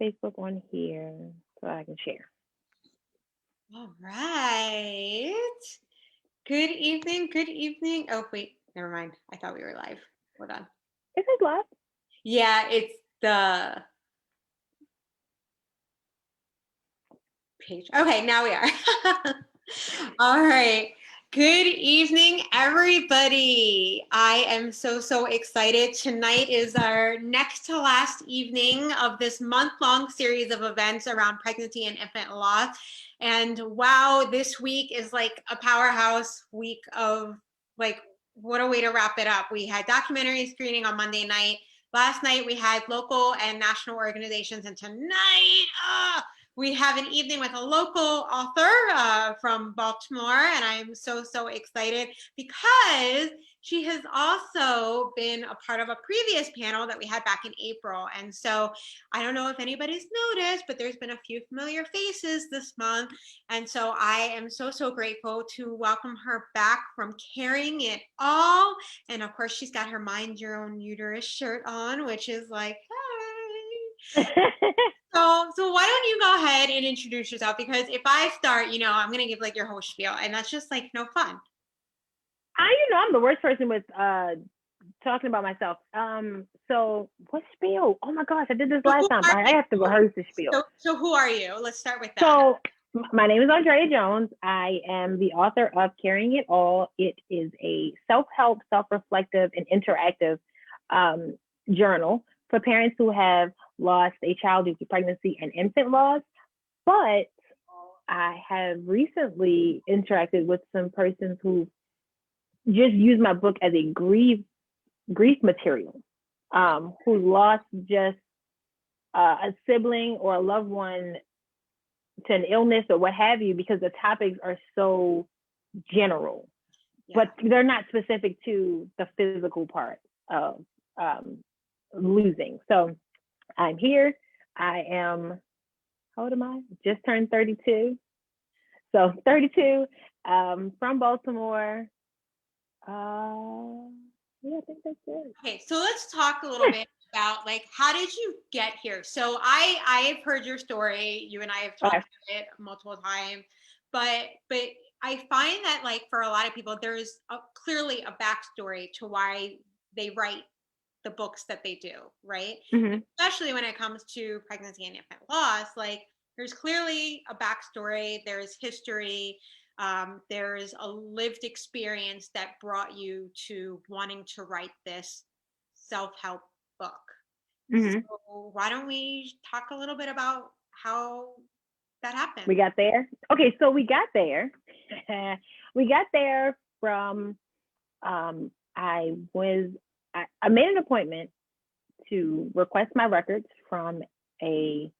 Facebook on here so I can share. All right. Good evening. Good evening. Oh, wait, never mind. I thought we were live. Hold on. It says live. Yeah, it's the page. Okay, now we are. All right. Good evening, everybody. I am so excited. Tonight is our next to last evening of this month-long series of events around pregnancy and infant loss. And wow, this week is like a powerhouse week of like, what a way to wrap it up. We had documentary screening on Monday night. Last night we had local and national organizations, and tonight, we have an evening with a local author from Baltimore, and I'm so excited because she has also been a part of a previous panel that we had back in April. And so I don't know if anybody's noticed, but there's been a few familiar faces this month. And so I am so grateful to welcome her back from Carrying It All. And of course, she's got her Mind Your Own Uterus shirt on, which is like, hey. So why don't you go ahead and introduce yourself? Because if I start, I'm going to give like your whole spiel, and that's just like no fun. I'm the worst person with talking about myself. So what spiel? Oh my gosh, I did this last time. I have to rehearse the spiel. So who are you? Let's start with that. So my name is Andrea Jones. I am the author of Carrying It All. It is a self-help, self-reflective, and interactive journal for parents who have lost a child due to pregnancy and infant loss. But I have recently interacted with some persons who just use my book as a grief material, who lost just a sibling or a loved one to an illness or what have you, because the topics are so general, but they're not specific to the physical part of losing. So I'm here. I am, how old am I? Just turned 32. So 32, from Baltimore. Yeah, I think that's it. Okay, so let's talk a little bit about like, how did you get here? So I've heard your story. You and I have talked about it multiple times, but I find that like for a lot of people, there's clearly a backstory to why they write the books that they do, right? Mm-hmm. Especially when it comes to pregnancy and infant loss, like there's clearly a backstory, there's history. There's a lived experience that brought you to wanting to write this self-help book. Mm-hmm. So why don't we talk a little bit about how that happened? We got there. Okay, so we got there. We got there from, I made an appointment to request my records from a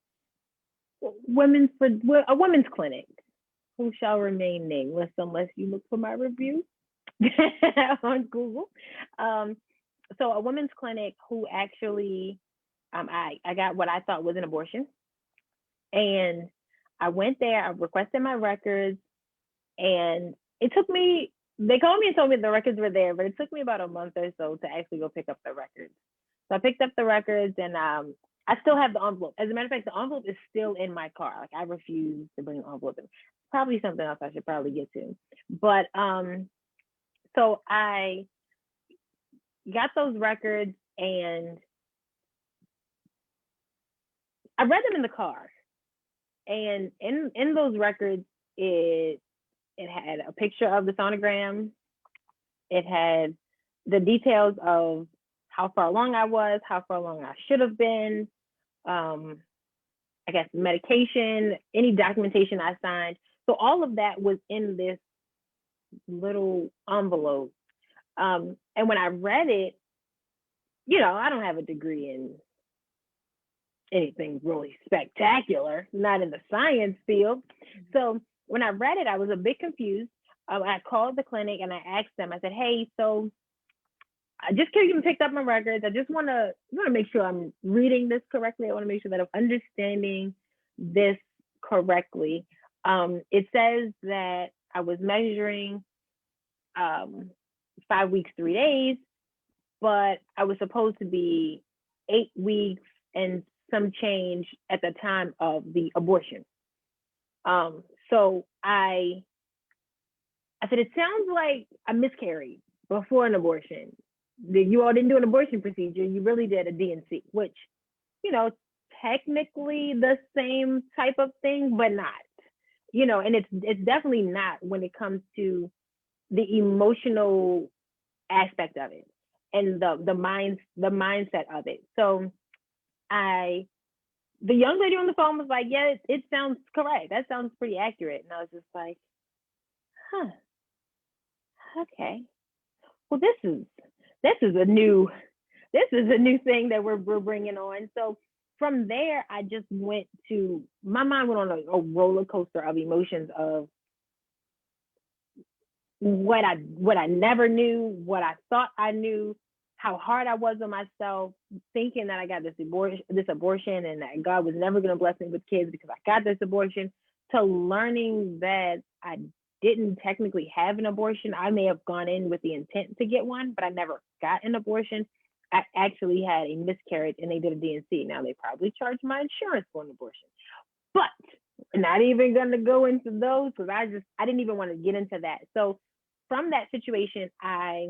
women's clinic, who shall remain nameless unless you look for my review on Google. So a women's clinic who actually, I got what I thought was an abortion. And I went there, I requested my records, and it took me, they called me and told me the records were there, but it took me about a month or so to actually go pick up the records. So I picked up the records, and I still have the envelope. As a matter of fact, the envelope is still in my car. Like, I refuse to bring the envelope in. Probably something else I should probably get to. But so I got those records, and I read them in the car. And in those records, it had a picture of the sonogram. It had the details of how far along I was, how far along I should have been, I guess medication, any documentation I signed. So all of that was in this little envelope. And when I read it, I don't have a degree in anything really spectacular, not in the science field. So when I read it, I was a bit confused. I called the clinic and I asked them, I said, hey, so I just came and picked up my records. I just want to make sure I'm reading this correctly. I want to make sure that I'm understanding this correctly. It says that I was measuring 5 weeks, 3 days, but I was supposed to be 8 weeks and some change at the time of the abortion. So I said, it sounds like I miscarried before an abortion. You all didn't do an abortion procedure. You really did a D&C, which, you know, technically the same type of thing, but not. You know, and it's definitely not when it comes to the emotional aspect of it and the mindset of it. So I the young lady on the phone was like, yeah, it sounds correct. That sounds pretty accurate. And I was just like, huh, okay. Well, this is a new thing that we're bringing on. So from there, I just went to my mind went on a roller coaster of emotions of what I never knew, what I thought I knew, how hard I was on myself, thinking that I got this abortion, and that God was never going to bless me with kids because I got this abortion, to learning that I didn't technically have an abortion. I may have gone in with the intent to get one, but I never got an abortion. I actually had a miscarriage, and they did a D&C. Now they probably charged my insurance for an abortion, but not even going to go into those because I didn't even want to get into that. So from that situation, I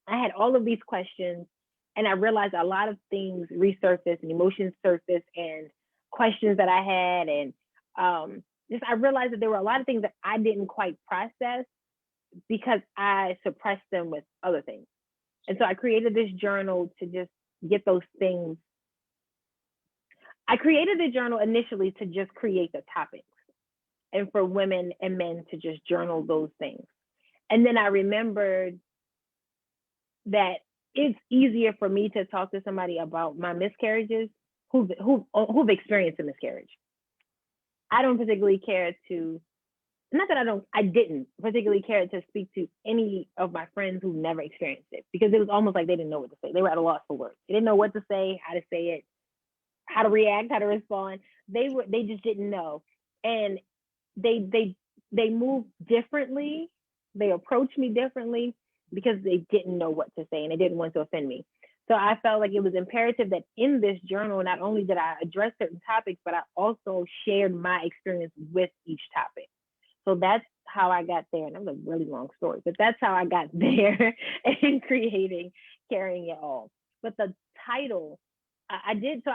had all of these questions, and I realized a lot of things resurfaced and emotions surfaced and questions that I had, and just I realized that there were a lot of things that I didn't quite process because I suppressed them with other things. And so I created this journal to just get those things. I created the journal initially to just create the topics and for women and men to just journal those things. And then I remembered that it's easier for me to talk to somebody about my miscarriages who've experienced a miscarriage. I don't particularly care to, not that I didn't particularly care to speak to any of my friends who never experienced it, because it was almost like they didn't know what to say. They were at a loss for words. They didn't know what to say, how to say it, how to react, how to respond. They just didn't know. And they moved differently. They approached me differently because they didn't know what to say and they didn't want to offend me. So I felt like it was imperative that in this journal, not only did I address certain topics, but I also shared my experience with each topic. So that's how I got there. And that was a really long story, but that's how I got there in creating Carrying It All. But the title, I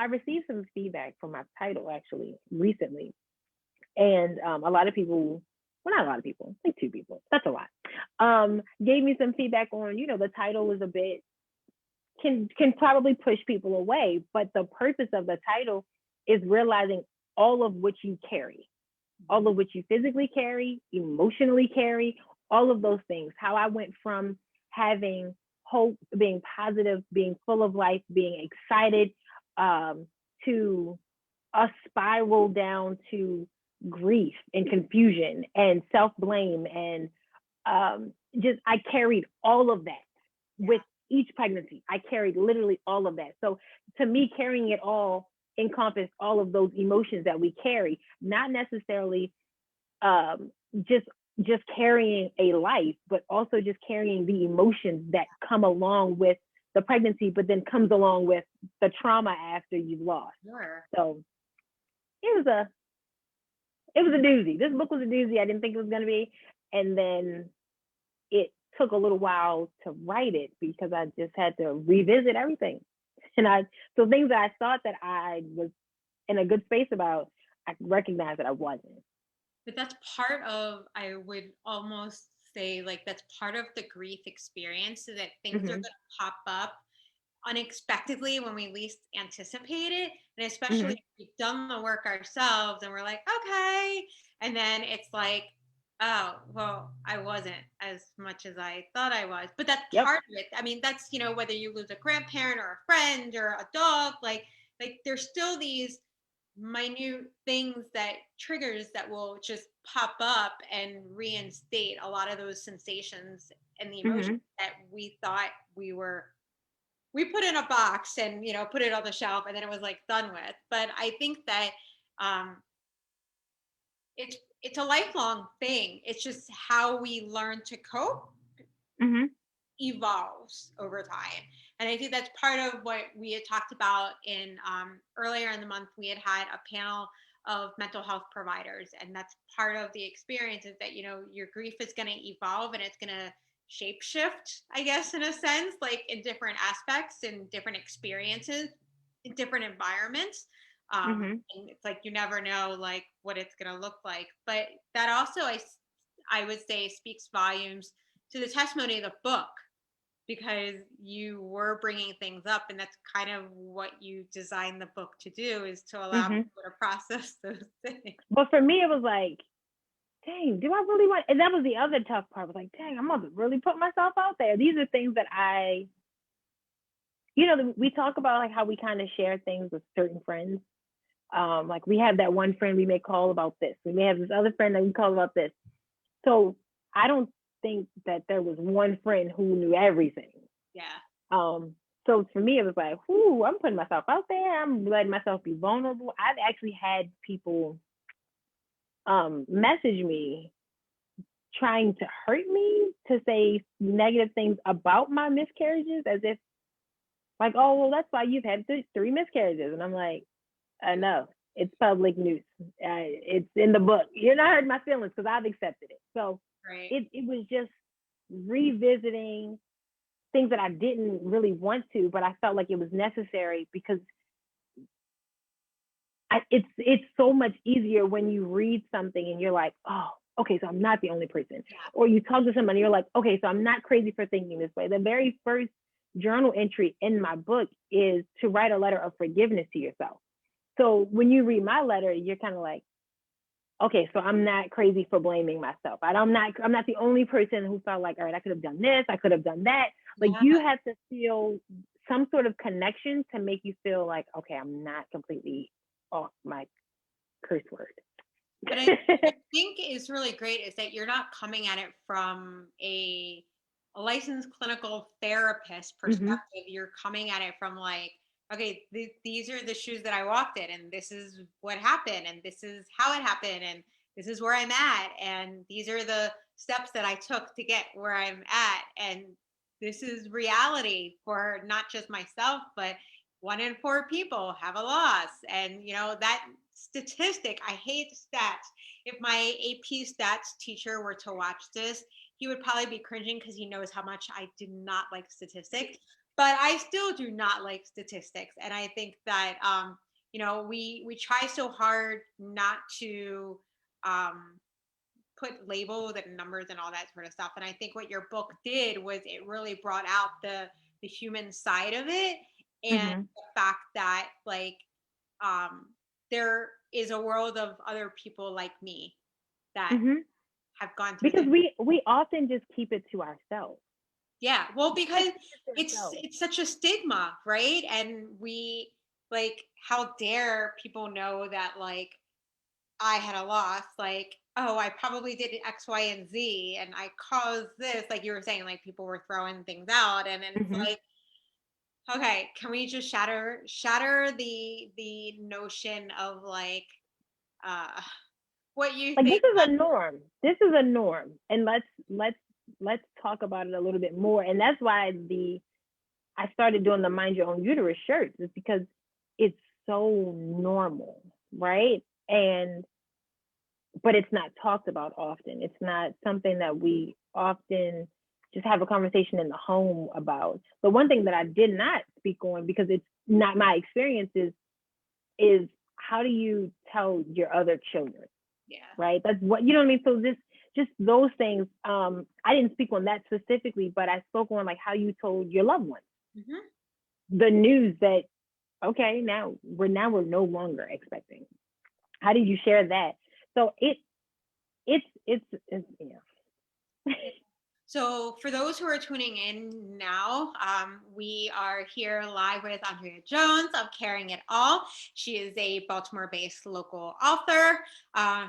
received some feedback from my title actually recently. And a lot of people, well, not a lot of people, like 2 people, that's a lot, gave me some feedback on, the title is a bit, can probably push people away. But the purpose of the title is realizing all of which you carry, all of which you physically carry, emotionally carry, all of those things. How I went from having hope, being positive, being full of life, being excited, to a spiral down to grief and confusion and self-blame. And I carried all of that with each pregnancy. I carried literally all of that. So to me, carrying it all encompassed all of those emotions that we carry, not necessarily just carrying a life, but also just carrying the emotions that come along with the pregnancy, but then comes along with the trauma after you've lost. Sure. So it was a doozy. This book was a doozy. I didn't think it was going to be. And then it took a little while to write it because I just had to revisit everything. So things that I thought that I was in a good space about, I recognized that I wasn't. But that's part of, I would almost say, like, that's part of the grief experience, so that things are going to pop up unexpectedly when we least anticipate it. And especially if we've done the work ourselves and we're like, okay. And then it's like, oh, well, I wasn't as much as I thought I was. But that's part of it. I mean, that's, whether you lose a grandparent or a friend or a dog, like there's still these minute things, that triggers that will just pop up and reinstate a lot of those sensations and the emotions that we thought we put in a box and put it on the shelf and then it was like done with. But I think that it's a lifelong thing. It's just how we learn to cope evolves over time. And I think that's part of what we had talked about in earlier in the month. We had a panel of mental health providers, and that's part of the experience, is that, you know, your grief is going to evolve and it's going to shape shift, I guess, in a sense, like in different aspects and different experiences in different environments. Mm-hmm. And it's like you never know like what it's going to look like. But that also, I would say, speaks volumes to the testimony of the book, because you were bringing things up, and that's kind of what you designed the book to do, is to allow Mm-hmm. people to process those things. But for me, it was like, dang, do I really want? And that was the other tough part. Was like, dang, I'm gonna really put myself out there. These are things that we talk about like how we kind of share things with certain friends. Like we have that one friend we may call about this. We may have this other friend that we call about this. So I don't think that there was one friend who knew everything. Yeah. So for me, it was like, whoo, I'm putting myself out there. I'm letting myself be vulnerable. I've actually had people message me trying to hurt me, to say negative things about my miscarriages, as if like, oh, well, that's why you've had three miscarriages. And I'm like, enough. It's public news. It's in the book. You're not hurting my feelings because I've accepted it. So Right. it was just revisiting things that I didn't really want to, but I felt like it was necessary, because it's so much easier when you read something and you're like, oh, okay, so I'm not the only person. Yeah. Or you talk to somebody, you're like, okay, so I'm not crazy for thinking this way. The very first journal entry in my book is to write a letter of forgiveness to yourself. So when you read my letter, you're kind of like, okay, so I'm not crazy for blaming myself. I'm not the only person who felt like, all right, I could have done this, I could have done that. Like Yeah. you have to feel some sort of connection to make you feel like, okay, I'm not completely off my curse word. But I think is really great is that you're not coming at it from a licensed clinical therapist Mm-hmm. perspective. You're coming at it from like, okay, these are the shoes that I walked in, and this is what happened, and this is how it happened, and this is where I'm at, and these are the steps that I took to get where I'm at, and this is reality for not just myself, but 1 in 4 people have a loss. And you know that statistic, I hate stats. If my AP stats teacher were to watch this, he would probably be cringing because he knows how much I do not like statistics. But I still do not like statistics, and I think that we try so hard not to um, put labels and numbers and all that sort of stuff. And I think what your book did was it really brought out the human side of it, and Mm-hmm. the fact that like um, there is a world of other people like me that Mm-hmm. have gone through Because this. we often just keep it to ourselves. Yeah, well, because Just keep it to it's ourselves. it's such a stigma, right? And we like, how dare people know that like I had a loss, like, oh, I probably did X, Y, and Z, and I caused this, like you were saying, like people were throwing things out, and it's Mm-hmm. like, okay, can we just shatter the notion of like uh what you Like this think? is a norm. This is a norm, and let's talk about it a little bit more. And that's why I started doing the Mind Your Own Uterus shirts, is because it's so normal, right? And but it's not talked about often. It's not something that we often just have a conversation in the home about. The one thing that I did not speak on, because it's not my experience, is how do you tell your other children, Yeah. right? That's what, you know what I mean? So just those things. I didn't speak on that specifically, but I spoke on like how you told your loved ones the news that, okay, now we're no longer expecting. How did you share that? So it's yeah. So, for those who are tuning in now, we are here live with Andrea Jones of Caring It All. She is a Baltimore based local author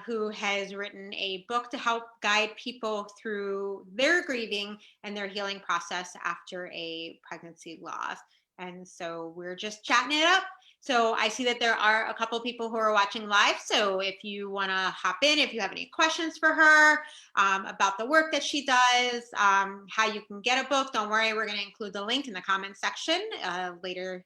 who has written a book to help guide people through their grieving and their healing process after a pregnancy loss. And so, we're just chatting it up, So I see that there are a couple people who are watching live. So if you want to hop in, if you have any questions for her about the work that she does, how you can get a book, don't worry, we're going to include the link in the comment section later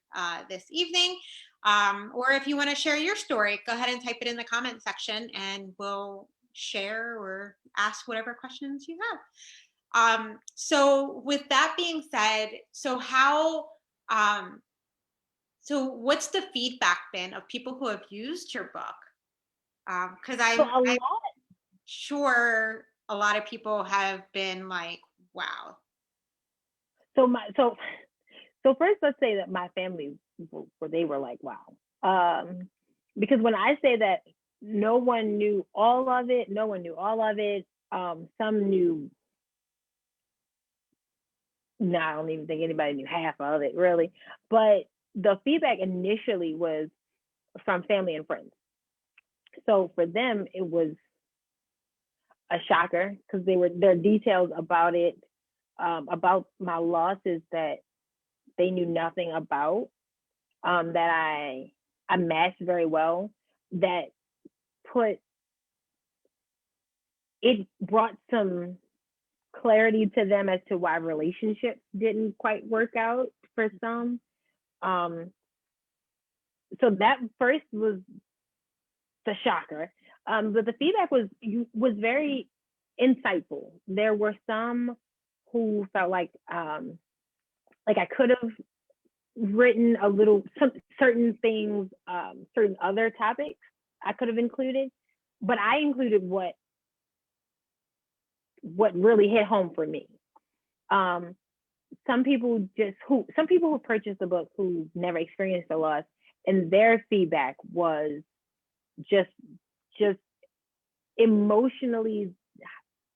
this evening. Or if you want to share your story, go ahead and type it in the comment section and we'll share or ask whatever questions you have. So with that being said, so how, so what's the feedback been of people who have used your book? Because So I'm sure a lot of people have been like, wow. so first let's say that my family, they were like, wow. Because when I say that no one knew all of it, some knew. No, I don't even think anybody knew half of it really. But the feedback initially was from family and friends. So for them, it was a shocker because there are details about it, about my losses that they knew nothing about, that I masked very well, that it brought some clarity to them as to why relationships didn't quite work out for some. So that first was the shocker. But the feedback was very insightful. There were some who felt like I could have written some certain things, certain other topics I could have included, but I included what really hit home for me. Some people who purchased the book who never experienced a loss, and their feedback was just emotionally,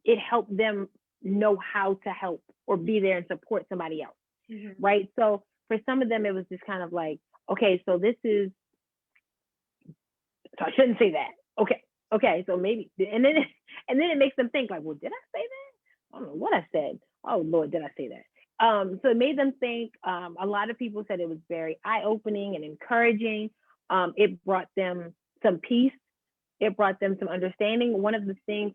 it helped them know how to help or be there and support somebody else. Mm-hmm. Right. So for some of them, it was just kind of like, okay, so I shouldn't say that. Okay. So maybe, and then it makes them think like, well, did I say that? I don't know what I said. Oh Lord, did I say that? So it made them think. A lot of people said it was very eye-opening and encouraging. It brought them some peace. It brought them some understanding. One of the things,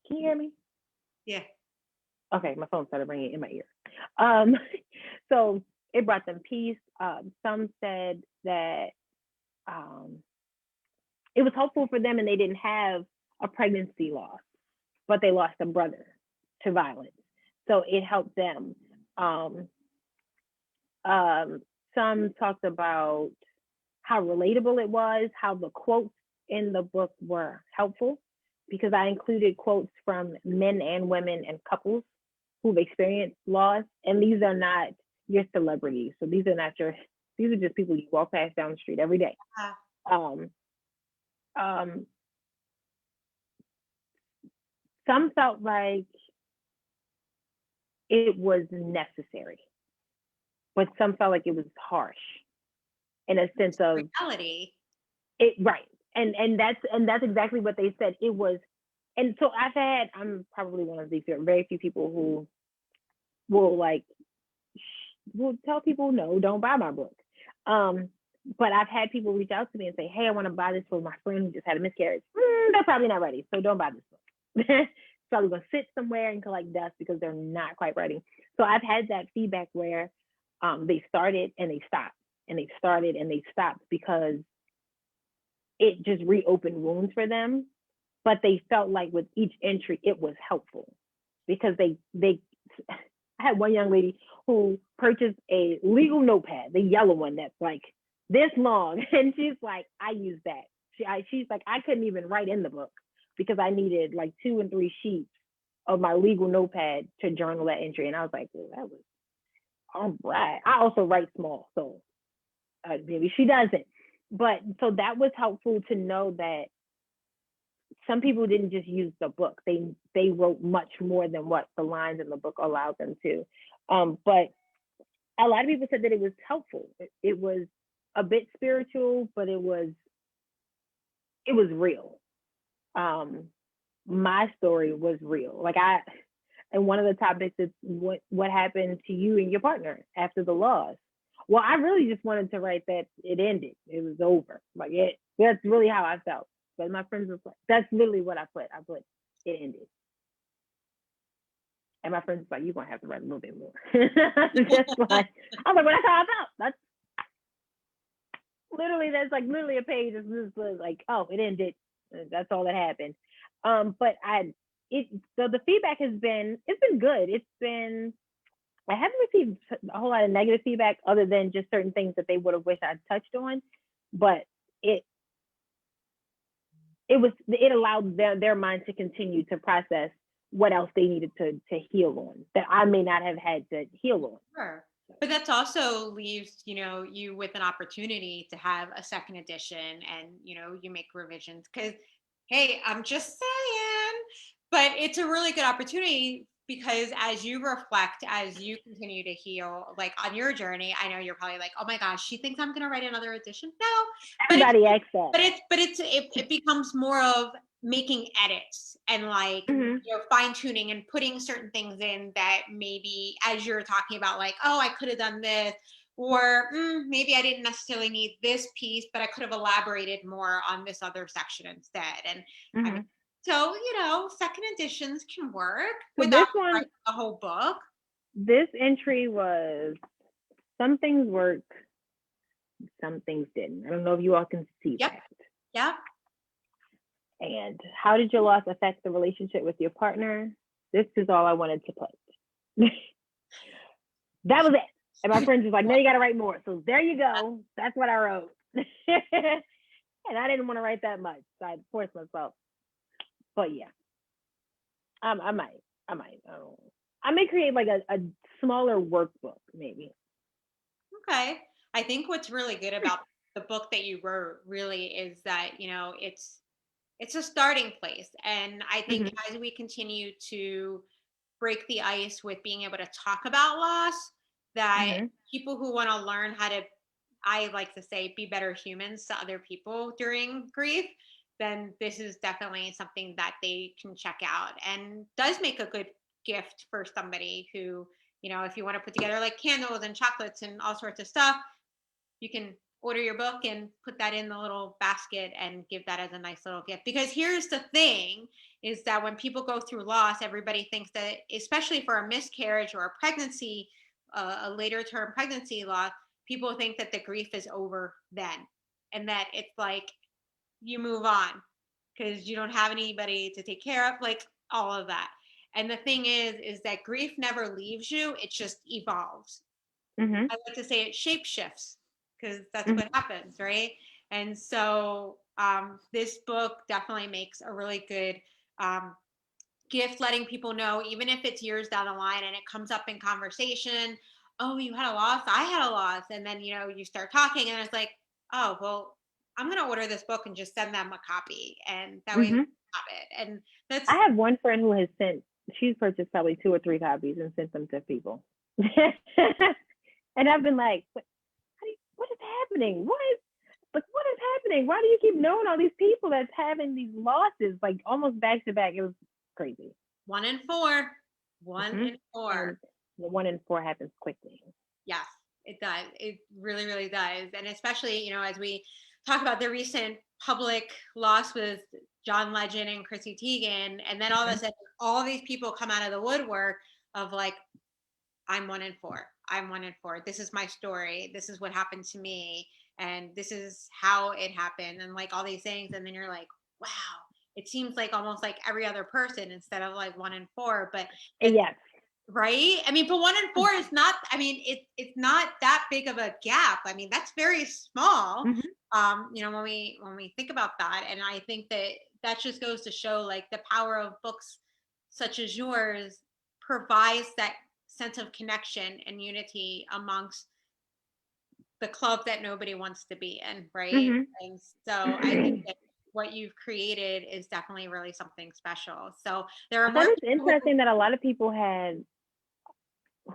can you hear me? Yeah. Okay, my phone started ringing in my ear. So it brought them peace. Some said that it was helpful for them and they didn't have a pregnancy loss, but they lost a brother to violence. So it helped them. Some talked about how relatable it was, how the quotes in the book were helpful, because I included quotes from men and women and couples who've experienced loss. And these are not your celebrities. So these are just people you walk past down the street every day. Some felt like it was necessary, but some felt like it was harsh in a sense of reality. Right. And that's exactly what they said. It was. And so I'm probably one of these very few people who will tell people, no, don't buy my book. But I've had people reach out to me and say, hey, I want to buy this for my friend who just had a miscarriage. They're probably not ready, so don't buy this book. It's probably going to sit somewhere and collect dust because they're not quite ready. So I've had that feedback where they started and they stopped, and they started and they stopped because it just reopened wounds for them. But they felt like with each entry, it was helpful because I had one young lady who purchased a legal notepad, the yellow one that's like this long. And she's like, I use that. She's like, I couldn't even write in the book because I needed like 2 and 3 sheets of my legal notepad to journal that entry. And I was like, well, that was all right. I also write small, so maybe she doesn't. But so that was helpful to know that some people didn't just use the book. They wrote much more than what the lines in the book allowed them to. But a lot of people said that it was helpful. It was a bit spiritual, but it was real. My story was real. And one of the topics is what happened to you and your partner after the loss. Well, I really just wanted to write that it ended. It was over. Like that's really how I felt. But my friends was like, that's literally what I put. I put it ended. And my friends was like, you're gonna have to write a little bit more. Just like I was like, well, that's how I felt. That's literally a page. It's just like, oh, it ended. That's all that happened. But so the feedback it's been good. I haven't received a whole lot of negative feedback other than just certain things that they would have wished I'd touched on. But it allowed their mind to continue to process what else they needed to heal on that I may not have had to heal on. Sure. But that's also leaves, you with an opportunity to have a second edition and, you make revisions because, hey, I'm just saying, but it's a really good opportunity because as you reflect, as you continue to heal, like on your journey, I know you're probably like, oh my gosh, she thinks I'm going to write another edition. No, but Everybody asks that. it becomes more of making edits and like fine tuning and putting certain things in that maybe as you're talking about like, oh, I could have done this, or maybe I didn't necessarily need this piece, but I could have elaborated more on this other section instead. And I mean, so second editions can work So without writing the whole book. This entry was some things work, some things didn't. I don't know if you all can see that. Yep. And how did your loss affect the relationship with your partner? This is all I wanted to put. That was it. And my friends was like, no, you got to write more. So there you go. That's what I wrote. And I didn't want to write that much. So I forced myself. But yeah, I might. I may create like a smaller workbook, maybe. Okay. I think what's really good about the book that you wrote really is that, it's a starting place. And I think as we continue to break the ice with being able to talk about loss, that people who want to learn how to, I like to say, be better humans to other people during grief, then this is definitely something that they can check out and does make a good gift for somebody who, if you want to put together like candles and chocolates and all sorts of stuff, you can order your book and put that in the little basket and give that as a nice little gift. Because here's the thing is that when people go through loss, everybody thinks that, especially for a miscarriage or a pregnancy, a later term pregnancy loss, people think that the grief is over then. And that it's like you move on because you don't have anybody to take care of, like all of that. And the thing is that grief never leaves you. It just evolves. I like to say it shape shifts because that's what happens, right? And so this book definitely makes a really good gift, letting people know, even if it's years down the line and it comes up in conversation, oh, you had a loss, I had a loss. And then, you start talking and it's like, oh, well, I'm going to order this book and just send them a copy. And that way they have it. And I have one friend who has she's purchased probably 2 or 3 copies and sent them to people. And I've been like, what is happening? What is happening? Why do you keep knowing all these people that's having these losses, like almost back to back? It was crazy. 1 in 4. 1 in 4. And the 1 in 4 happens quickly. Yes, it does. It really, really does. And especially, as we talk about the recent public loss with John Legend and Chrissy Teigen, and then all of a sudden, all these people come out of the woodwork of like, I'm 1 in 4. I'm 1 in 4. This is my story. This is what happened to me. And this is how it happened. And like all these things. And then you're like, wow, it seems like almost like every other person instead of like 1 in 4. But yes. Right. I mean, but 1 in 4 is not, I mean, it's not that big of a gap. I mean, that's very small. When we think about that. And I think that just goes to show like the power of books such as yours provides that sense of connection and unity amongst the club that nobody wants to be in, right? And so I think that what you've created is definitely really something special. So there are more. It's interesting that a lot of people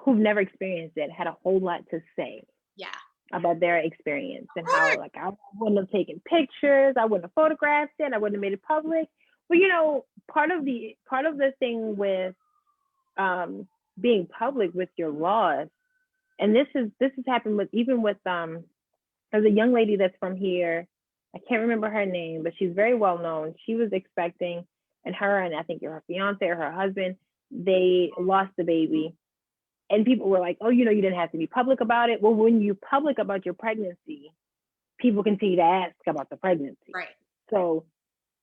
who've never experienced it had a whole lot to say. Yeah. About their experience and how like I wouldn't have taken pictures, I wouldn't have photographed it, I wouldn't have made it public. But part of the thing with being public with your loss and this has happened with there's a young lady that's from here. I can't remember her name, but she's very well known. She was expecting, and her and I think her fiance or her husband, they lost the baby. And people were like, oh, you didn't have to be public about it. Well, when you public about your pregnancy, people continue to ask about the pregnancy. Right. So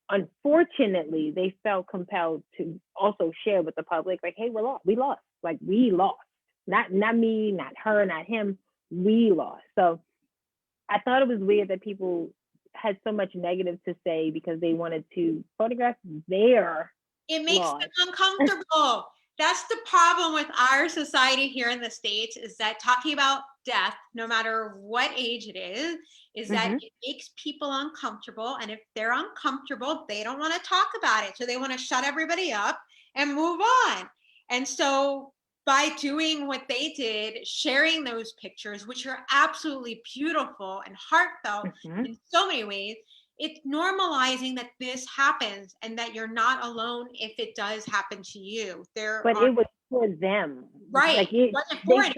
unfortunately, they felt compelled to also share with the public, like, hey, we lost. Like, we lost. Not me, not her, not him. We lost. So I thought it was weird that people had so much negative to say because they wanted to photograph their It makes loss. them uncomfortable. That's the problem with our society here in the States, is that talking about death, no matter what age it is that it makes people uncomfortable. And if they're uncomfortable, they don't want to talk about it. So they want to shut everybody up and move on. And so by doing what they did, sharing those pictures, which are absolutely beautiful and heartfelt in so many ways, it's normalizing that this happens and that you're not alone if it does happen to you. But it was for them. Right. Like they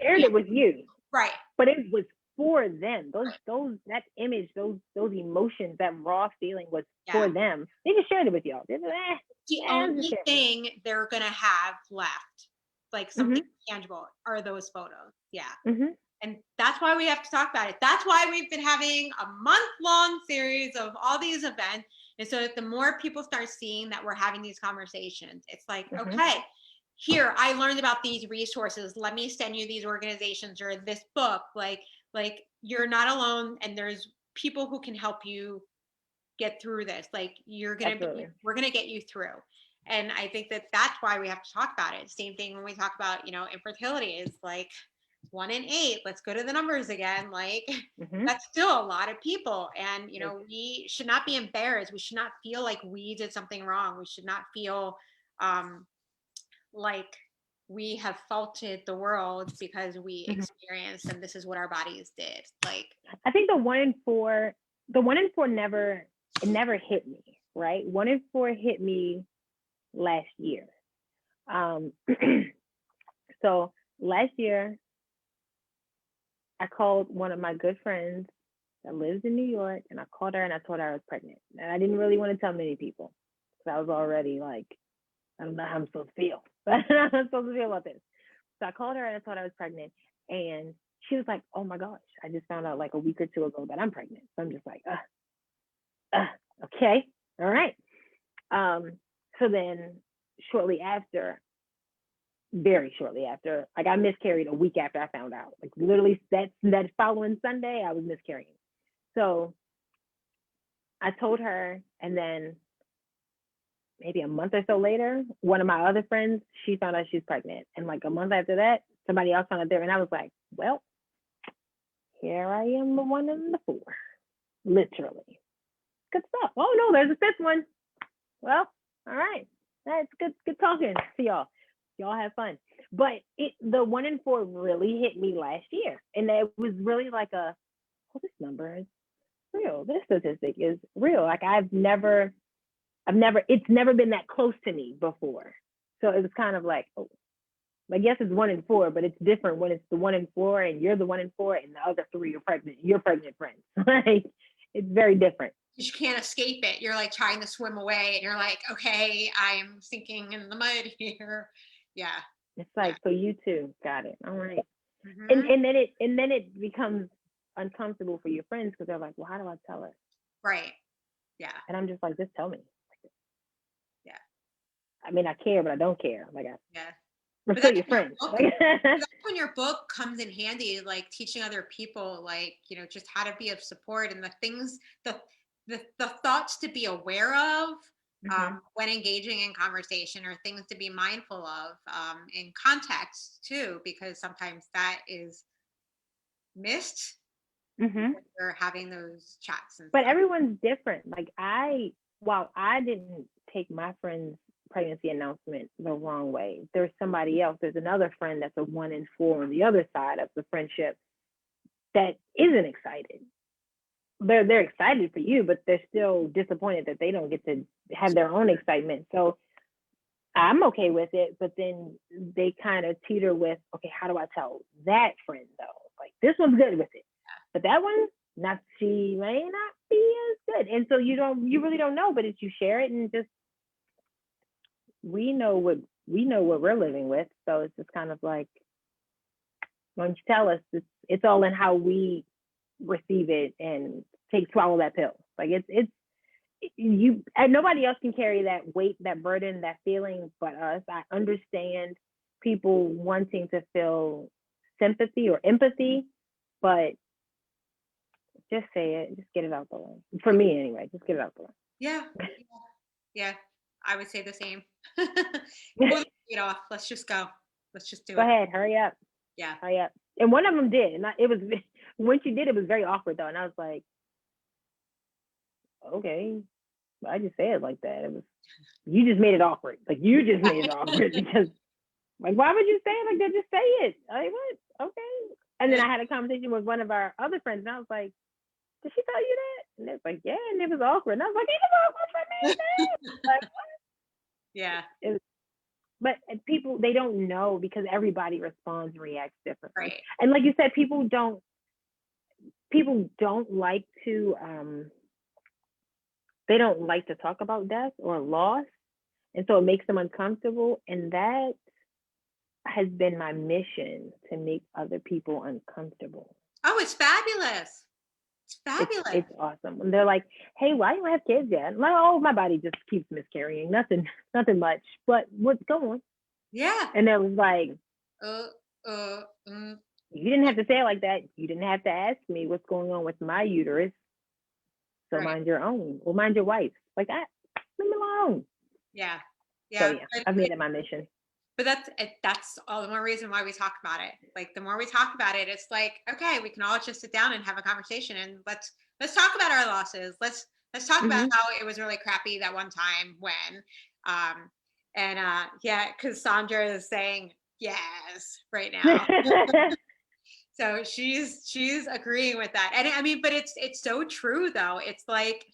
shared it with you. Right. But it was for them. That image, those emotions, that raw feeling was for them. They just shared it with y'all. The only thing they're gonna have left, like something tangible, are those photos. Yeah. And that's why we have to talk about it. That's why we've been having a month-long series of all these events. And so that the more people start seeing that we're having these conversations, it's like, okay, here, I learned about these resources. Let me send you these organizations or this book. Like you're not alone, and there's people who can help you get through this. Like we're going to get you through. And I think that that's why we have to talk about it. Same thing when we talk about, infertility is like 1 in 8. Let's go to the numbers again. Like that's still a lot of people. And, we should not be embarrassed. We should not feel like we did something wrong. We should not feel like we have faulted the world because we experienced and this is what our bodies did. Like, I think the 1 in 4 never hit me, right? 1 in 4 hit me last year. So last year, I called one of my good friends that lives in New York, and I called her and I told her I was pregnant. And I didn't really want to tell many people because I was already like, I don't know how I'm supposed to feel. I don't know how I'm supposed to feel about this. So I called her and I told her I was pregnant. And she was like, oh my gosh, I just found out like a week or two ago that I'm pregnant. So I'm just like, okay, all right. So then very shortly after, like I miscarried a week after I found out. Like literally that following Sunday, I was miscarrying. So I told her, and then maybe a month or so later, one of my other friends, she found out she's pregnant. And like a month after that, somebody else found out there. And I was like, well, here I am, the 1 in the 4, literally. Good stuff. Oh no, there's a 5th one. Well, all right. That's good talking to y'all. Y'all have fun. But the 1 in 4 really hit me last year. And it was really like this number is real. This statistic is real. Like it's never been that close to me before. So it was kind of like, oh, I guess it's 1 in 4, but it's different when it's the 1 in 4 and you're the 1 in 4 and the other 3 are pregnant. You're pregnant friends. Like it's very different. You can't escape it. You're like trying to swim away and you're like, okay, I'm sinking in the mud here. Yeah. It's like, so you too. Got it. All right. And then it becomes uncomfortable for your friends because they're like, well, how do I tell her? Right. Yeah. And I'm just like, just tell me. Yeah. I mean, I care, but I don't care. Like, we're but still your friends. That's when your book comes in handy, like teaching other people, like, just how to be of support and the things, the thoughts to be aware of when engaging in conversation, or things to be mindful of in context too, because sometimes that is missed when you're having those chats. But everyone's different. Like while I didn't take my friend's pregnancy announcement the wrong way, there's somebody else. There's another friend that's a 1 in 4 on the other side of the friendship that isn't excited. They're excited for you, but they're still disappointed that they don't get to have their own excitement. So I'm okay with it, but then they kind of teeter with, okay, how do I tell that friend though? Like this one's good with it, but that one, not she may not be as good. And so you really don't know, but if you share it and just we know what we're living with, so it's just kind of like when you tell us, it's all in how we receive it and swallow that pill. Like it's you and nobody else can carry that weight, that burden, that feeling but us. I understand people wanting to feel sympathy or empathy, but just say it, just get it out the way. For me anyway, just get it out the way. Yeah. Yeah. I would say the same. We'll get off. Let's just go. Let's just do Go it. ahead, hurry up. Yeah. Hurry up. And one of them did. And it was when she did, it was very awkward though. And I was like, okay, I just say it like that. It was you just made it awkward. Like you just made it awkward because like why would you say it like that? Just say it. Like what? Okay. And then I had a conversation with one of our other friends and I was like, did she tell you that? And it's like, yeah, and it was awkward. And I was like, it was awkward for me too. Like what? Yeah. But people, they don't know because everybody responds and reacts differently. Right. And like you said, people don't like to they don't like to talk about death or loss, and so it makes them uncomfortable, and that has been my mission, to make other people uncomfortable. Oh, it's fabulous. It's fabulous. It's awesome. And they're like, hey, why do I have kids yet? I'm like, oh, my body just keeps miscarrying. Nothing much. But what's going on? Yeah. And it was like, mm. You didn't have to say it like that. You didn't have to ask me what's going on with my uterus. So Right. mind your own. Or mind your wife. Like that. Leave me alone. Yeah. So yeah, I've made it my mission. But that's all the more reason why we talk about it. Like the more we talk about it, it's like, okay, we can all just sit down and have a conversation and let's talk about our losses. Let's talk about how it was really crappy that one time when yeah, because Sandra is saying yes right now. So she's agreeing with that. And I mean, but it's so true though. It's like,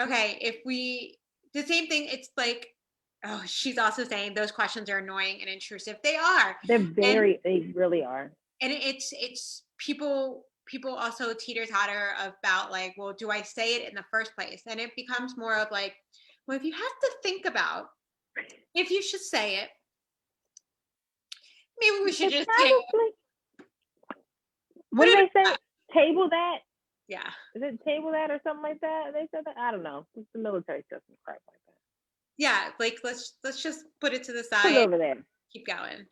okay, if we the same thing, it's like, oh, she's also saying those questions are annoying and intrusive. They are. They really are. And it's people also teeter-totter about like, well, do I say it in the first place? And it becomes more of like, well, if you have to think about if you should say it, maybe we should just what do they say? Table that? Yeah. Is it table that or something like that? They said that? I don't know. It's the military stuff and crap like that. Yeah, like let's just put it to the Put side. it over there. Keep going.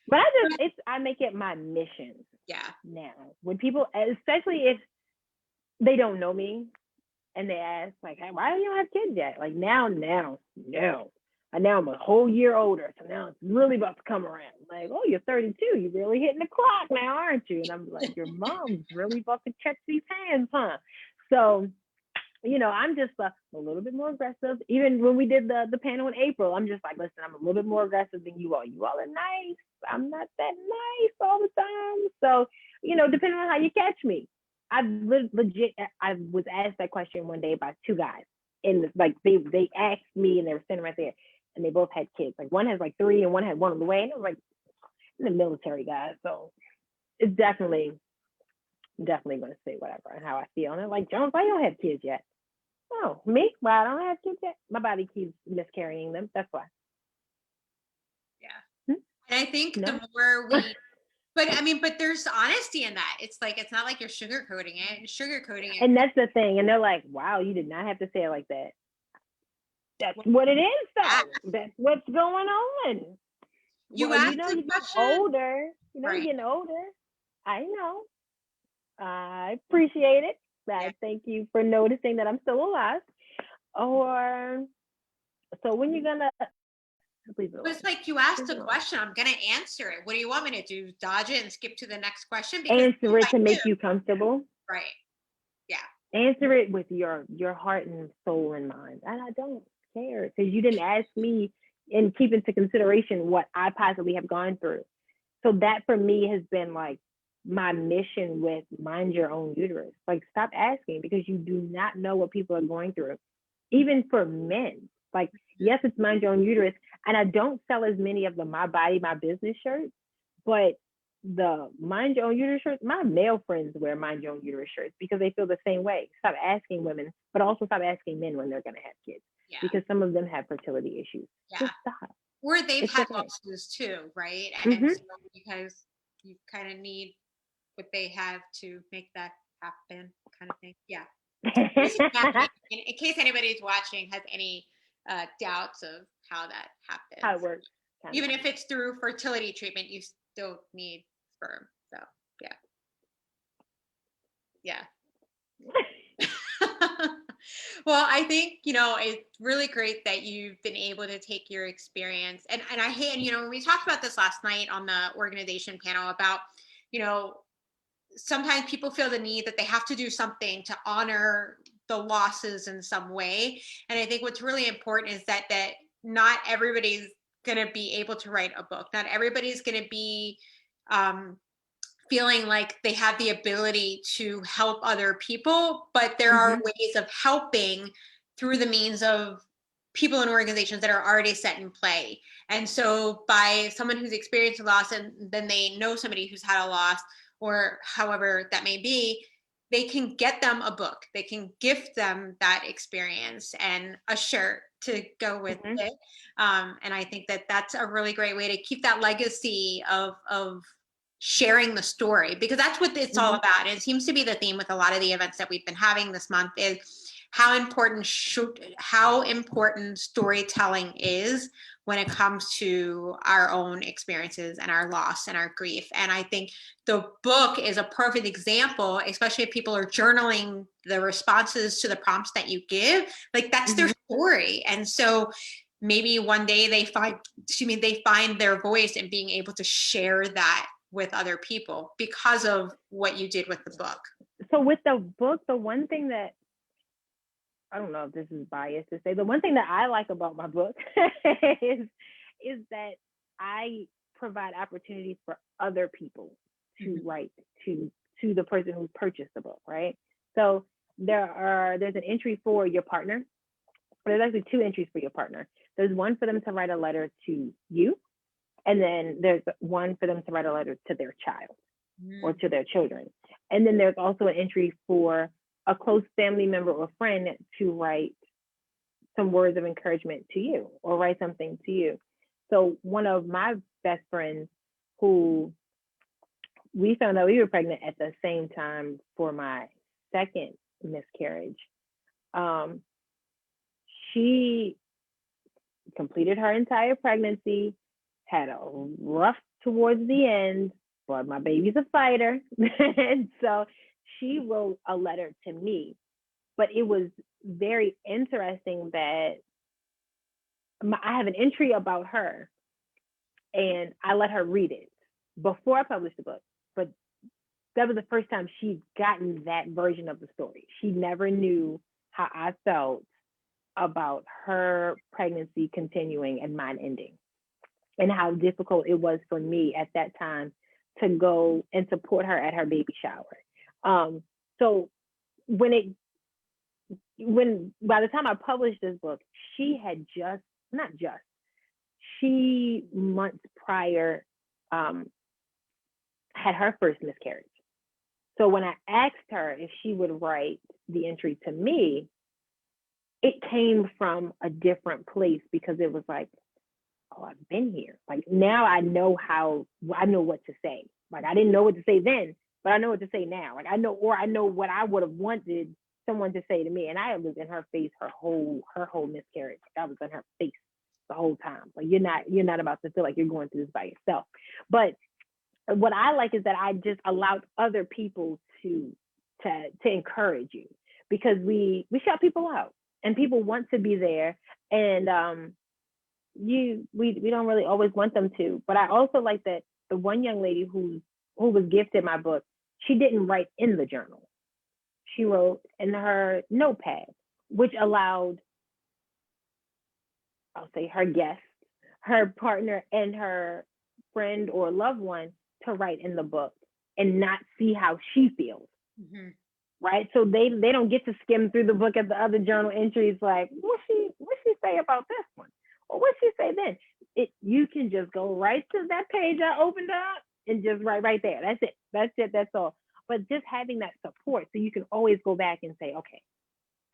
But I make it my mission. Yeah. Now, when people, especially if they don't know me, and they ask like, hey, "Why do you have kids yet?" Like now, no. And now I'm a whole year older, so now it's really about to come around. Like, oh, you're 32, you're really hitting the clock now, aren't you? And I'm like, your mom's really about to catch these hands, huh? So, I'm just a little bit more aggressive. Even when we did the panel in April, I'm just like, listen, I'm a little bit more aggressive than you all. You all are nice. I'm not that nice all the time. So, depending on how you catch me. I was asked that question one day by two guys. And like they asked me and they were sitting right there and they both had kids. Like one has like 3 and one had 1 on the way. And I was like, I'm the military guy. So it's definitely going to say whatever and how I feel. And they're like, Jones, why you don't have kids yet? Oh, me? Well, I don't have kids yet. My body keeps miscarrying them. That's why. Yeah. And I think the more we, but there's honesty in that. It's like, it's not like you're sugarcoating it. And that's the thing. And they're like, wow, you did not have to say it like that. That's what it is, though. That's what's going on. You asked the question. Older. You're getting older. I know. I appreciate it. I thank you for noticing that I'm still alive. Or so when you're gonna it's like you asked a question, I'm gonna answer it. What do you want me to do? Dodge it and skip to the next question? Answer it to make you comfortable. Right. Yeah. Answer it with your heart and soul in mind. And I don't care because you didn't ask me and keep into consideration what I possibly have gone through. So that for me has been like my mission with Mind Your Own Uterus. Like, stop asking because you do not know what people are going through. Even for men, Like, yes, it's Mind Your Own Uterus. And I don't sell as many of the My Body, My Business shirts, but the Mind Your Own Uterus shirts, my male friends wear Mind Your Own Uterus shirts because they feel the same way. Stop asking women, but also stop asking men when they're going to have kids, Yeah. because some of them have fertility issues. Yeah. Just stop. Or they've It's had okay. losses too, right? Mhm. And so because you kind of need what they have to make that happen, kind of thing. Yeah. In case anybody's watching has any doubts of how that happens. How it works. Even if it's through fertility treatment, you still need sperm. So yeah. Yeah. Well, I think, it's really great that you've been able to take your experience. And I hate, and when we talked about this last night on the organization panel about, you know, sometimes people feel the need that they have to do something to honor the losses in some way. And I think what's really important is that not everybody's going to be able to write a book. Not everybody's going to be feeling like they have the ability to help other people, but there are ways of helping through the means of people and organizations that are already set in play. And so by someone who's experienced a loss and then they know somebody who's had a loss, or however that may be, they can get them a book. They can gift them that experience and a shirt to go with it. And I think that that's a really great way to keep that legacy of sharing the story, because that's what it's all about. It seems to be the theme with a lot of the events that we've been having this month is how important storytelling is when it comes to our own experiences and our loss and our grief. And I think the book is a perfect example, especially if people are journaling the responses to the prompts that you give, like that's their story. And so maybe one day they find their voice in being able to share that with other people because of what you did with the book. So with the book, the one thing that, I don't know if this is biased to say, the one thing that I like about my book is that I provide opportunities for other people to write to the person who's purchased the book, right? So there's an entry for your partner. There's actually two entries for your partner. There's one for them to write a letter to you, and then there's one for them to write a letter to their child or to their children. And then there's also an entry for a close family member or friend to write some words of encouragement to you or write something to you. So one of my best friends, who we found out we were pregnant at the same time for my second miscarriage, she completed her entire pregnancy, had a rough towards the end, but my baby's a fighter. And so she wrote a letter to me. But it was very interesting that I have an entry about her and I let her read it before I published the book. But that was the first time she'd gotten that version of the story. She never knew how I felt about her pregnancy continuing and mine ending, and how difficult it was for me at that time to go and support her at her baby shower. So by the time I published this book, she had she months prior had her first miscarriage. So when I asked her if she would write the entry to me, it came from a different place, because it was like, oh, I've been here. Like, now I know what to say. Like, I didn't know what to say then, but I know what to say now. Like, I know what I would have wanted someone to say to me. And I was in her face her whole miscarriage. Like, I was in her face the whole time. Like, you're not about to feel like you're going through this by yourself. But what I like is that I just allowed other people to encourage you, because we shout people out and people want to be there, and we don't really always want them to. But I also like that the one young lady who was gifted my book, she didn't write in the journal. She wrote in her notepad, which allowed, I'll say, her guest, her partner, and her friend or loved one to write in the book and not see how she feels. right? So they don't get to skim through the book at the other journal entries like, what she say about this one? Or what she say then? You can just go right to that page I opened up and just write right there. That's it. That's it. That's all. But just having that support so you can always go back and say, okay,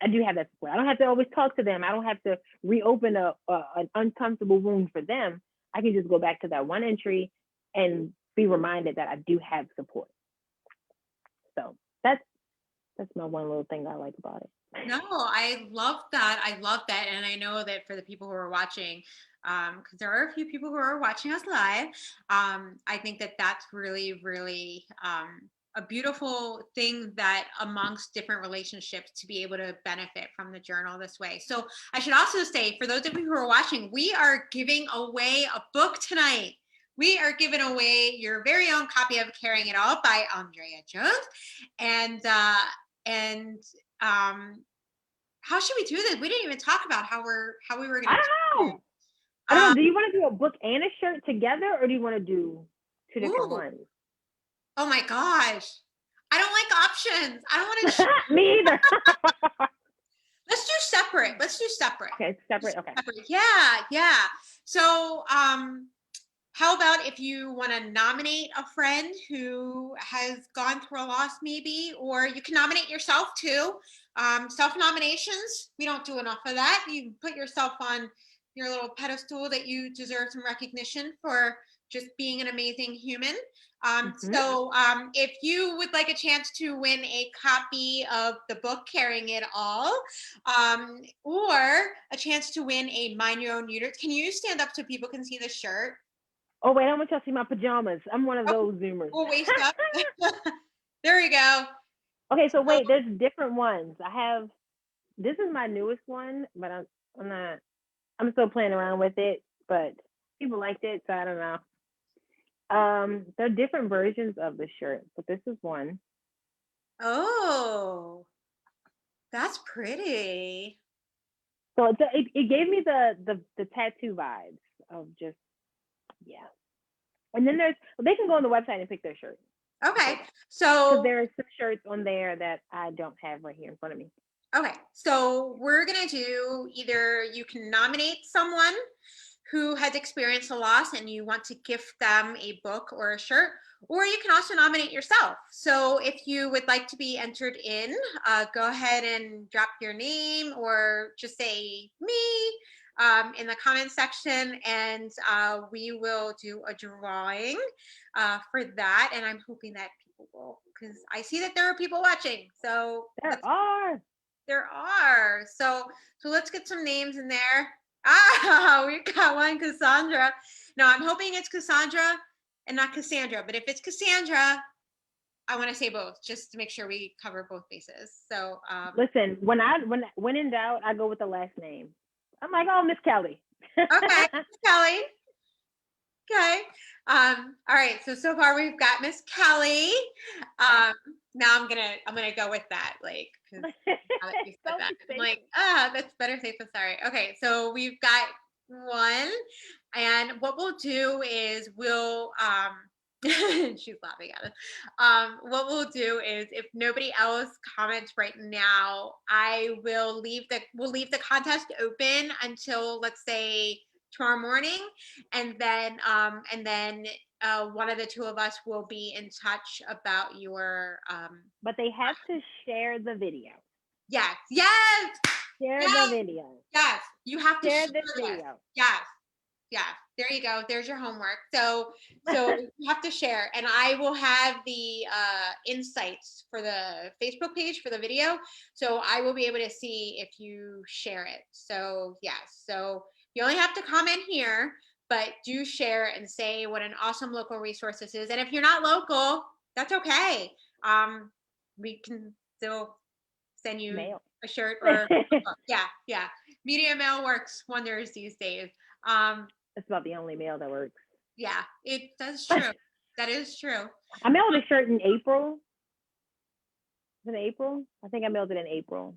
I do have that support. I don't have to always talk to them. I don't have to reopen an uncomfortable wound for them. I can just go back to that one entry and be reminded that I do have support. So that's my one little thing I like about it. No, I love that. I love that. And I know that for the people who are watching, because there are a few people who are watching us live, I think that that's really, really a beautiful thing that amongst different relationships to be able to benefit from the journal this way. So I should also say, for those of you who are watching, we are giving away a book tonight. We are giving away your very own copy of Carrying It All by Andrea Jones. And how should we do this? We didn't even talk about how we were going to do it. I don't know. Do you want to do a book and a shirt together, or do you want to do two different ones? Oh my gosh. I don't like options. I don't want to. Me either. Let's do separate. Okay, separate. Okay. Yeah. So, how about if you want to nominate a friend who has gone through a loss, maybe, or you can nominate yourself too. Self-nominations, we don't do enough of that. You put yourself on your little pedestal that you deserve some recognition for just being an amazing human. So if you would like a chance to win a copy of the book Carrying It All, or a chance to win a Mind Your Own Uterus, can you stand up so people can see the shirt? Oh, wait, I want y'all to see my pajamas. I'm one of those Zoomers. We'll waist up. There we go. Okay, so wait, there's different ones. This is my newest one, but I'm still playing around with it, but people liked it, so I don't know. There are different versions of the shirt, but this is one. Oh, that's pretty. So it gave me the tattoo vibes of just, yeah. And then they can go on the website and pick their shirt. Okay, so there are some shirts on there that I don't have right here in front of me. Okay, so we're gonna do either you can nominate someone who has experienced a loss and you want to gift them a book or a shirt, or you can also nominate yourself. So if you would like to be entered in, go ahead and drop your name or just say me in the comment section, and we will do a drawing for that. And I'm hoping that people will, because I see that there are people watching. So there are. So let's get some names in there. We got one, Cassandra. No, I'm hoping it's Cassandra and not Cassandra. But if it's Cassandra, I want to say both, just to make sure we cover both bases. So listen, when in doubt, I go with the last name. I'm like, oh, Miss Kelly. Okay, Miss Kelly. Okay. All right. So far we've got Miss Kelly. Now I'm gonna go with that, like, because now that you said that, I'm like, that's better safe than sorry. Okay, so we've got one, and what we'll do is we'll she's laughing at us. What we'll do is, if nobody else comments right now, we'll leave the contest open until, let's say, tomorrow morning, and then one of the two of us will be in touch about your but they have to share the video. Yes Share the video. Yes, you have to share this video. Yes, there you go. There's your homework. So you have to share, and I will have the insights for the Facebook page for the video, so I will be able to see if you share it. So yes, so you only have to comment here, but do share and say what an awesome local resource this is. And if you're not local, that's okay. We can still send you mail. A shirt or yeah. Media mail works wonders these days. It's about the only mail that works. Yeah, that's true. That is true. I mailed a shirt in April. Was it April? I think I mailed it in April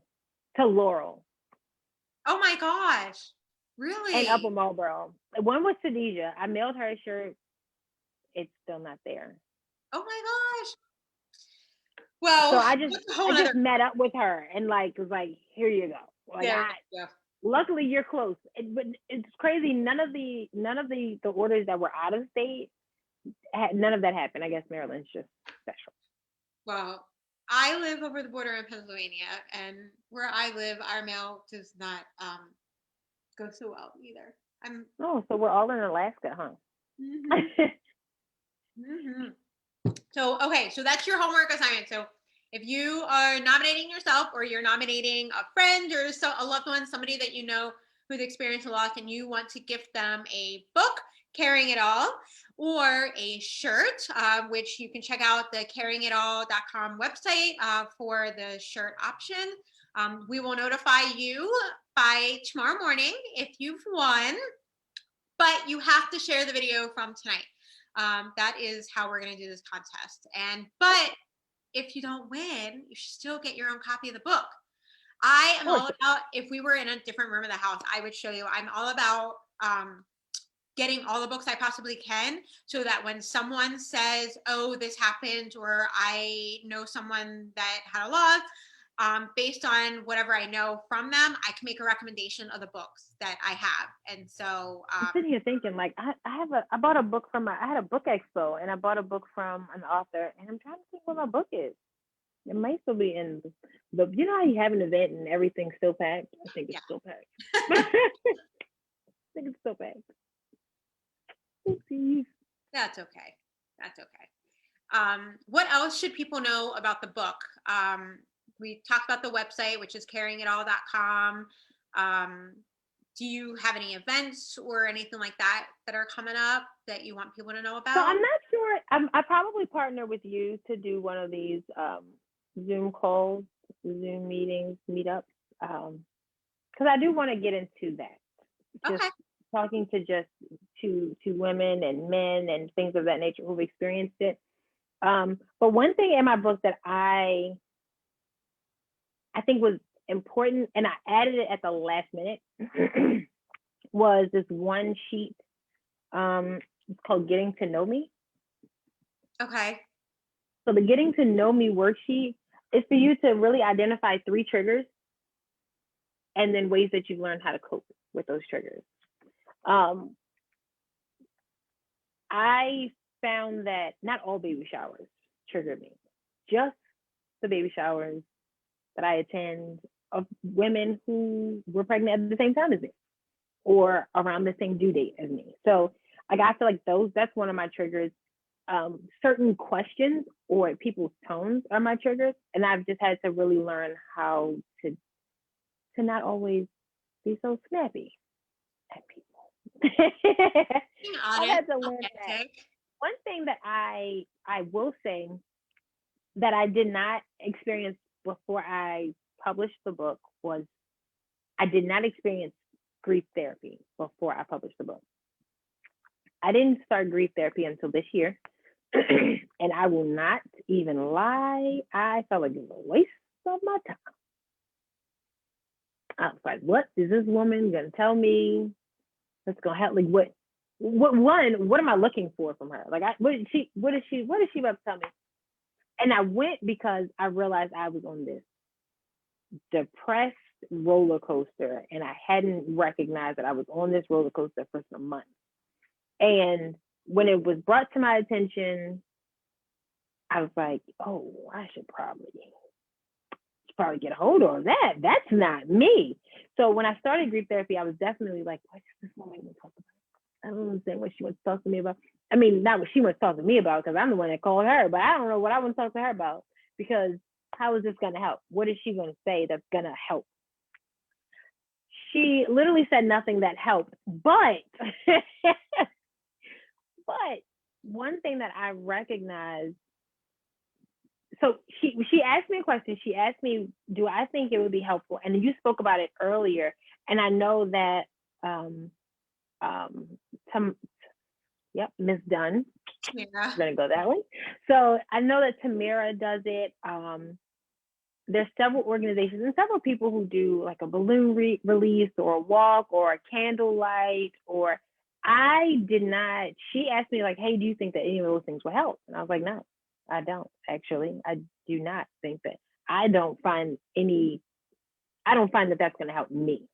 to Laurel. Oh my gosh. Really? And Upper Marlboro. One was Khadijah. I mailed her a shirt. It's still not there. Oh my gosh. Well, So that's a whole I nother. just met up with her and like was like, here you go. Like There you go. luckily you're close. But it's crazy. None of the orders that were out of state none of that happened. I guess Maryland's just special. Well, I live over the border in Pennsylvania, and where I live, our mail does not go so well either. Oh, so we're all in Alaska, huh? Mhm. Mhm. So, okay, so that's your homework assignment. So, if you are nominating yourself or you're nominating a friend or a loved one, somebody that you know who's experienced a loss, and you want to gift them a book, Carrying It All, or a shirt, which you can check out the carryingitall.com website for the shirt option. We will notify you by tomorrow morning if you've won, but you have to share the video from tonight. That is how we're going to do this contest. But if you don't win, you should still get your own copy of the book. I am all about, if we were in a different room of the house, I would show you. I'm all about getting all the books I possibly can, so that when someone says, oh, this happened, or I know someone that had a loss, based on whatever I know from them, I can make a recommendation of the books that I have. And so I'm sitting here thinking, like, I bought a book I had a book expo, and I bought a book from an author, and I'm trying to think what my book is. It might still be in you know how you have an event and everything's still packed? I think it's still packed. I think it's still packed. Oopsies. That's okay. That's okay. What else should people know about the book? We talked about the website, which is carryingitall.com. Do you have any events or anything like that that are coming up that you want people to know about? So I'm not sure. I probably partner with you to do one of these Zoom calls, Zoom meetings, meetups, because I do want to get into that. Just okay. talking to to women and men and things of that nature who've experienced it. But one thing in my book that I think was important, and I added it at the last minute, was this one sheet. It's called Getting to Know Me. Okay. So the Getting to Know Me worksheet is for you to really identify 3 triggers and then ways that you've learned how to cope with those triggers. I found that not all baby showers triggered me, just the baby showers that I attend of women who were pregnant at the same time as me or around the same due date as me. So like, I feel like that's one of my triggers. Certain questions or people's tones are my triggers. And I've just had to really learn how to not always be so snappy at people. I've had to learn that. One thing that I will say that I did not experience before I published the book was I did not experience grief therapy before I published the book. I didn't start grief therapy until this year. And I will not even lie, I felt like it was a waste of my time. I was like, what is this woman gonna tell me that's gonna help? Like, what am I looking for from her? Like, what is she about to tell me? And I went because I realized I was on this depressed roller coaster, and I hadn't recognized that I was on this roller coaster for some months. And when it was brought to my attention, I was like, oh, I should probably get a hold on that. That's not me. So when I started grief therapy, I was definitely like, what is this woman want to talk about? I don't understand what she wants to talk to me about. I mean, not what she wants to talk to me about, because I'm the one that called her, but I don't know what I want to talk to her about, because how is this going to help? What is she going to say that's going to help? She literally said nothing that helped, but one thing that I recognized, so she asked me a question. She asked me, do I think it would be helpful? And you spoke about it earlier. And I know that, Ms. Dunn, Yeah. I'm going to go that way. So I know that Tamara does it. There's several organizations and several people who do like a balloon release or a walk or a candlelight, or I did not. She asked me like, hey, do you think that any of those things will help? And I was like, no, I don't actually. I do not think that. I don't find that that's going to help me.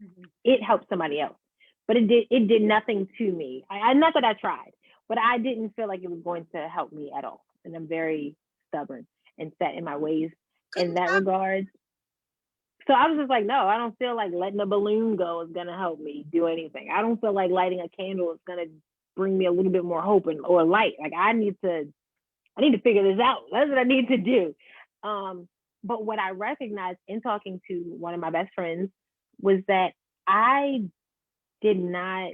Mhm. It helped somebody else, but it did nothing to me. Not that I tried, but I didn't feel like it was going to help me at all. And I'm very stubborn and set in my ways in Couldn't that stop. regard. So I was just like, no, I don't feel like letting a balloon go is gonna help me do anything. I don't feel like lighting a candle is gonna bring me a little bit more hope or light. Like I need to figure this out. That's what I need to do. But what I recognized in talking to one of my best friends was that I did not,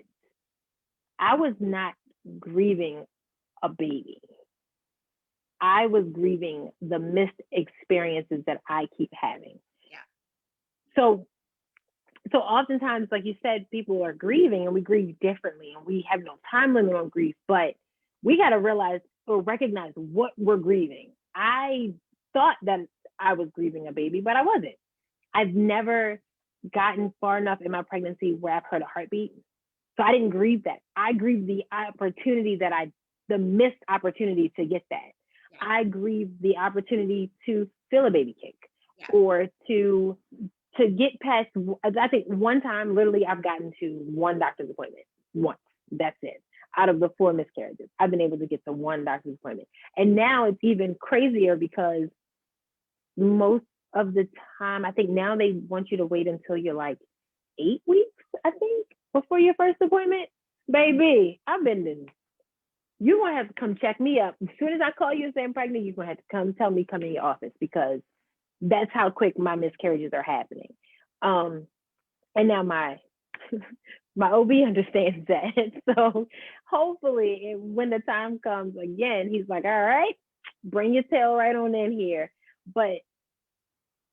I was not grieving a baby. I was grieving the missed experiences that I keep having. Yeah. So oftentimes, like you said, people are grieving and we grieve differently and we have no time limit on grief, but we got to realize or recognize what we're grieving. I thought that I was grieving a baby, but I wasn't. I've never gotten far enough in my pregnancy where I've heard a heartbeat. So I didn't grieve that. I grieved the opportunity the missed opportunity to get that. Yeah. I grieved the opportunity to feel a baby kick, Yeah. or to get past. I think one time, literally, I've gotten to one doctor's appointment once. That's it. Out of the 4 miscarriages, I've been able to get to one doctor's appointment. And now it's even crazier because most of the time, I think now they want you to wait until you're like 8 weeks, I think, before your first appointment. Baby, I've been in. You're going to have to come check me up. As soon as I call you and say I'm pregnant, you're going to have to come tell me, come in your office, because that's how quick my miscarriages are happening. And now my OB understands that. So hopefully when the time comes again, he's like, all right, bring your tail right on in here. But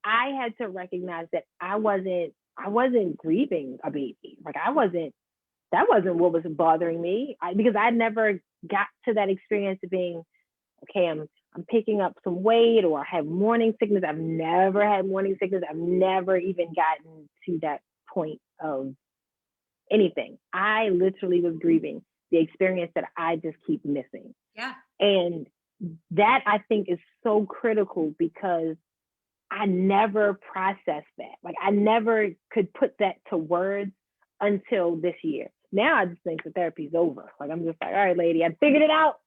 I had to recognize that I wasn't grieving a baby. Like that wasn't what was bothering me, because I never got to that experience of being, okay, I'm picking up some weight, or I have morning sickness. I've never had morning sickness. I've never even gotten to that point of anything. I literally was grieving the experience that I just keep missing. Yeah. And that, I think, is so critical, because I never processed that. Like I never could put that to words until this year. Now I just think the therapy's over. Like I'm just like, all right, lady, I figured it out.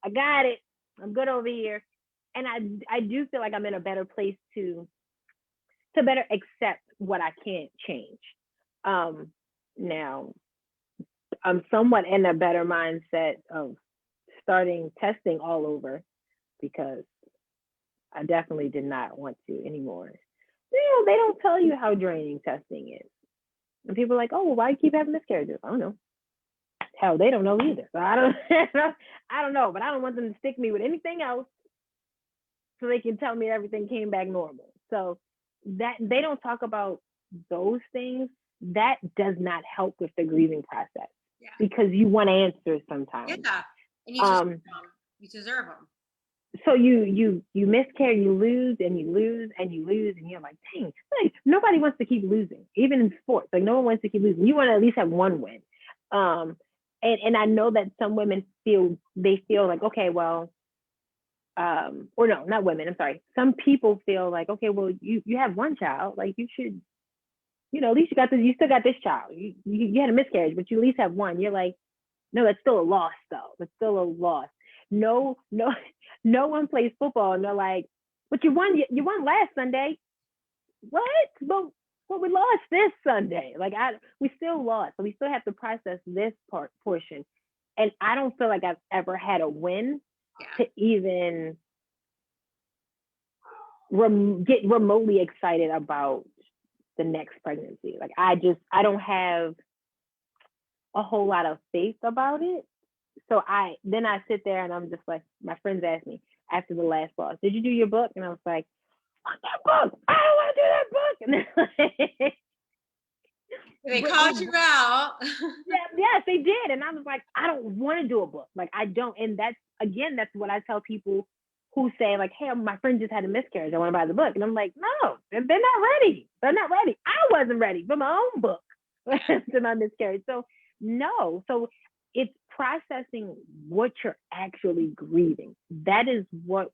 I got it. I'm good over here. And I do feel like I'm in a better place to better accept what I can't change. Now I'm somewhat in a better mindset of starting testing all over, because I definitely did not want to anymore. They don't tell you how draining testing is. And people are like, oh, well, why do you keep having miscarriages? I don't know. Hell, they don't know either. So I don't know, but I don't want them to stick me with anything else so they can tell me everything came back normal. So that they don't talk about those things. That does not help with the grieving process. Yeah. Because you want answers sometimes. Yeah. And you deserve them. So you miscarry, you lose and you lose and you lose, and you're like, dang, like, nobody wants to keep losing, even in sports. Like no one wants to keep losing. You want to at least have one win. And I know that some women feel like, okay, well, or no, not women, I'm sorry. Some people feel like, okay, well, you have one child, like you should, at least you still got this child. You had a miscarriage, but you at least have one. You're like, no, that's still a loss though. That's still a loss. No one plays football and they're like, but you won last Sunday. What? But we lost this Sunday. Like we still lost. So we still have to process this portion. And I don't feel like I've ever had a win to even get remotely excited about the next pregnancy. Like I don't have a whole lot of faith about it. So I sit there and I'm just like, my friends asked me after the last loss, did you do your book? And I was like, fuck that book. I don't want to do that book. And they're like, they called you out. Yes, they did. And I was like, I don't want to do a book. Like I don't. And that's what I tell people who say like, hey, my friend just had a miscarriage. I want to buy the book. And I'm like, no, they're not ready. They're not ready. I wasn't ready for my own book to my miscarriage. So no. So it's processing what you're actually grieving. That is what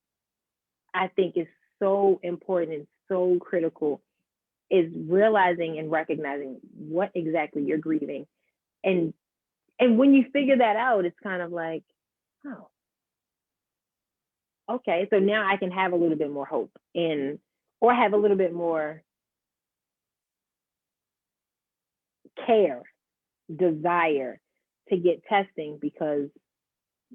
I think is so important and so critical is realizing and recognizing what exactly you're grieving. And when you figure that out, it's kind of like, oh, okay, so now I can have a little bit more hope in, or have a little bit more care, desire to get testing, because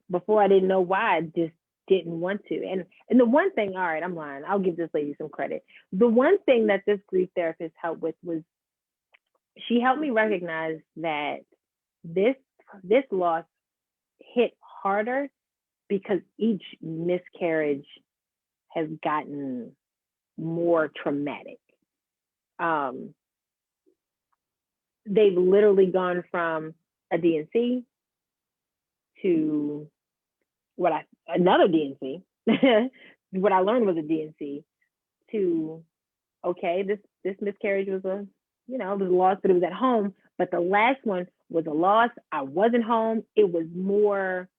before I didn't know why, I just didn't want to. And the one thing, all right, I'm lying. I'll give this lady some credit. The one thing that this grief therapist helped with was she helped me recognize that this loss hit harder because each miscarriage has gotten more traumatic. They've literally gone from a DNC to another DNC. What I learned was a DNC to, okay, this miscarriage was it was a loss, but it was at home. But the last one was a loss. I wasn't home. It was more,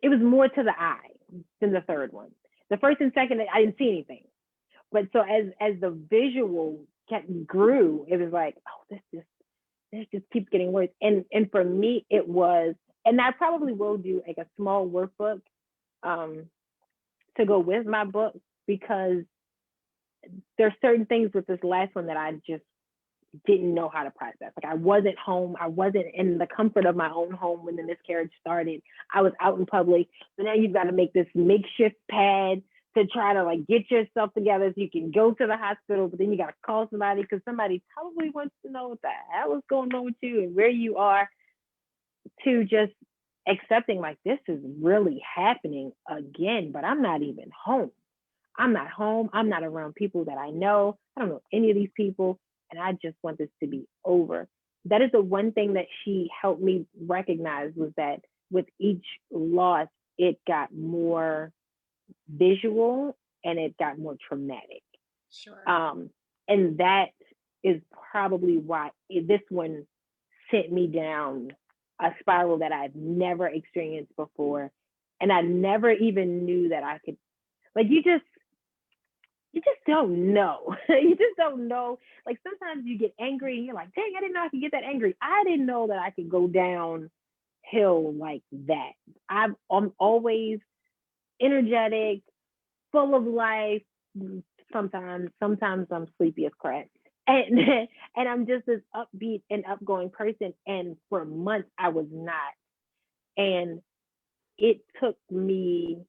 it was more to the eye than the third one. The first and second, I didn't see anything. But so as the visual grew, it was like, oh, this just keeps getting worse. And for me, it was, and I probably will do like a small workbook to go with my book, because there's certain things with this last one that I just didn't know how to process. Like, I wasn't home. I wasn't in the comfort of my own home when the miscarriage started. I was out in public. So now you've got to make this makeshift pad to try to like get yourself together so you can go to the hospital, but then you got to call somebody because somebody probably wants to know what the hell is going on with you and where you are, to just accepting like this is really happening again, but I'm not even home. I'm not home. I'm not around people that I know. I don't know any of these people, and I just want this to be over. That is the one thing that she helped me recognize, was that with each loss, it got more visual and it got more traumatic. Sure. And that is probably why this one sent me down a spiral that I've never experienced before. And I never even knew that I could, like, you just don't know. You just don't know. Like, sometimes you get angry and you're like, dang, I didn't know I could get that angry. I didn't know that I could go downhill like that. I'm always energetic, full of life. Sometimes I'm sleepy as crap. And and I'm just this upbeat and upgoing person. And for months I was not. And it took me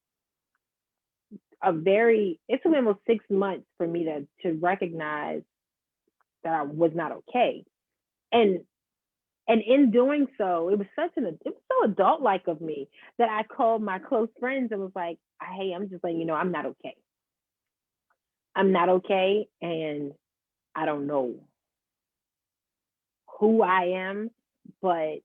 almost 6 months for me to recognize that I was not okay. And in doing so, it was so adult-like of me that I called my close friends and was like, hey, I'm just letting you know I'm not okay. I'm not okay, and I don't know who I am, but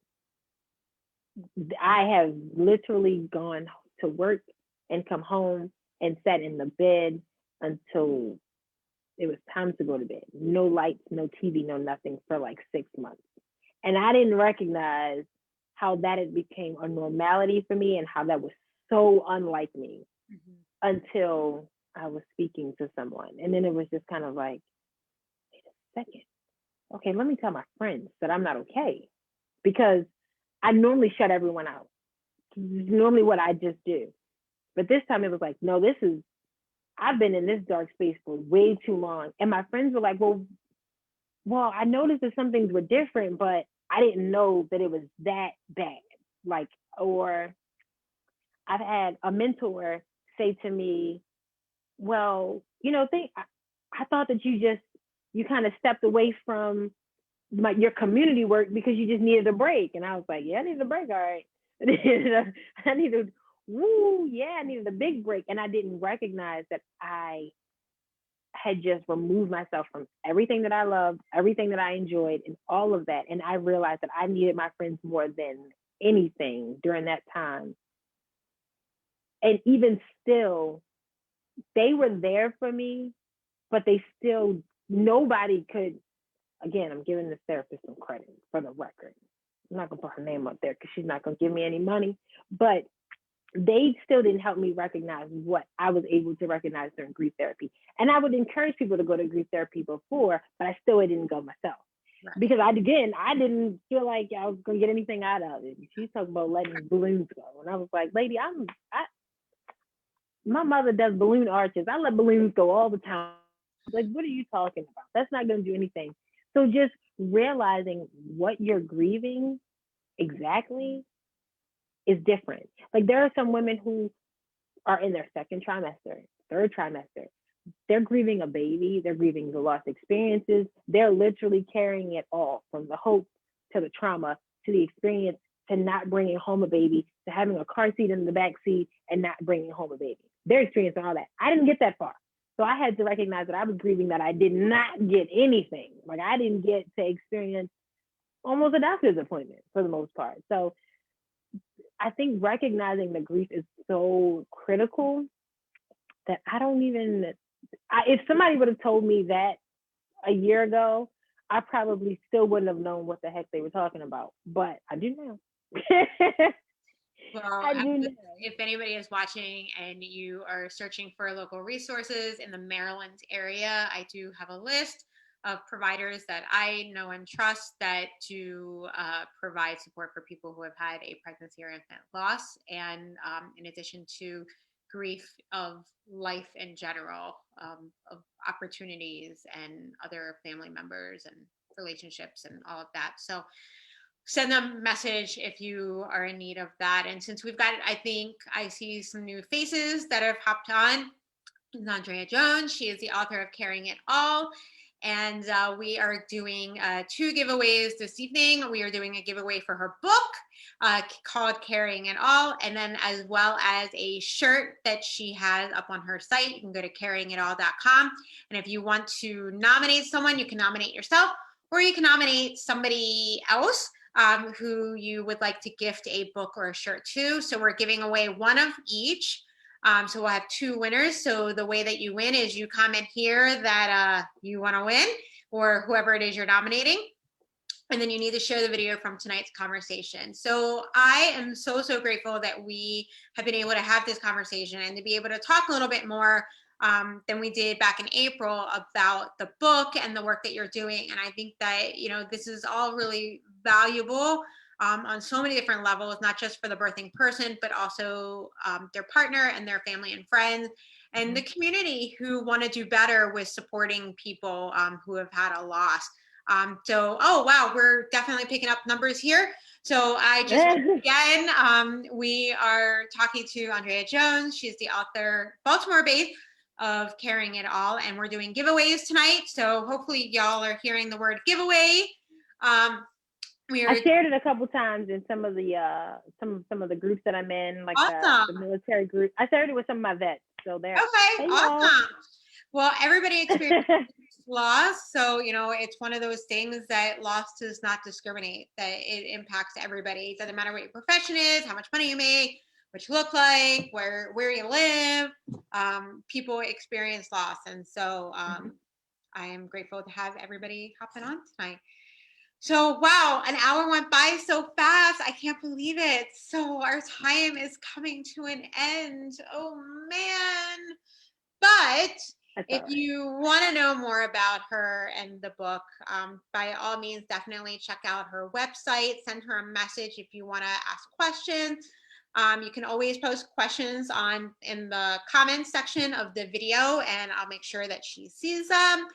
I have literally gone to work and come home and sat in the bed until it was time to go to bed. No lights, no TV, no nothing for like 6 months. And I didn't recognize how that had became a normality for me and how that was so unlike me until I was speaking to someone. And then it was just kind of like, wait a second. Okay, let me tell my friends that I'm not okay. Because I normally shut everyone out. Normally what I just do. But this time it was like, no, I've been in this dark space for way too long. And my friends were like, well, I noticed that some things were different, but I didn't know that it was that bad. Like, or I've had a mentor say to me, well, I thought that you kind of stepped away from your community work because you just needed a break. And I was like, yeah, I needed a break. All right. I needed a big break. And I didn't recognize that I had just removed myself from everything that I loved, everything that I enjoyed, and all of that. And I realized that I needed my friends more than anything during that time. And even still, they were there for me, but nobody could, again, I'm giving this therapist some credit for the record. I'm not going to put her name up there because she's not going to give me any money. But they still didn't help me recognize what I was able to recognize during grief therapy. And I would encourage people to go to grief therapy before, but I still didn't go myself. Right. Because I didn't feel like I was gonna get anything out of it. She's talking about letting balloons go, and I was like, lady, my mother does balloon arches. I let balloons go all the time. Like, what are you talking about? That's not gonna do anything. So just realizing what you're grieving exactly is different. Like there are some women who are in their second trimester, third trimester. They're grieving a baby, they're grieving the lost experiences. They're literally carrying it all from the hope to the trauma to the experience to not bringing home a baby to having a car seat in the back seat and not bringing home a baby. They're experiencing all that. I didn't get that far. So I had to recognize that I was grieving that I did not get anything. Like I didn't get to experience almost a doctor's appointment for the most part. So I think recognizing the grief is so critical that I don't even, if somebody would have told me that a year ago, I probably still wouldn't have known what the heck they were talking about. But I do now. Well, I do know. if anybody is watching and you are searching for local resources in the Maryland area, I do have a list of providers that I know and trust that do provide support for people who have had a pregnancy or infant loss. And in addition to grief of life in general, of opportunities and other family members and relationships and all of that. So send them a message if you are in need of that. And since we've got, I think I see some new faces that have hopped on. Andrea Jones, she is the author of Carrying It All. And we are doing 2 giveaways this evening. We are doing a giveaway for her book called Carrying It All, and then as well as a shirt that she has up on her site. You can go to carryingitall.com. And if you want to nominate someone, you can nominate yourself, or you can nominate somebody else who you would like to gift a book or a shirt to. So we're giving away one of each. So we'll have 2 winners. So the way that you win is you comment here that you want to win, or whoever it is you're nominating. And then you need to share the video from tonight's conversation. So I am so, so grateful that we have been able to have this conversation and to be able to talk a little bit more than we did back in April about the book and the work that you're doing. And I think that, you know, this is all really valuable on so many different levels, not just for the birthing person, but also their partner and their family and friends and the community who want to do better with supporting people who have had a loss. Oh, wow, we're definitely picking up numbers here. So I just, again, we are talking to Andrea Jones. She's the author, Baltimore-based, of Carrying It All, and we're doing giveaways tonight. So hopefully y'all are hearing the word giveaway. I shared it a couple times in some of the groups that I'm in, like awesome. the military group. I shared it with some of my vets. So there. Okay, hey, awesome. y'all. Well, everybody experiences loss. So, you know, it's one of those things that loss does not discriminate, that it impacts everybody. It doesn't matter what your profession is, how much money you make, what you look like, where you live. People experience loss. And so I am grateful to have everybody hopping on tonight. So, wow, an hour went by so fast. I can't believe it. So our time is coming to an end. Oh, man. But if you want to know more about her and the book, by all means, definitely check out her website. Send her a message if you want to ask questions. You can always post questions in the comments section of the video, and I'll make sure that she sees them.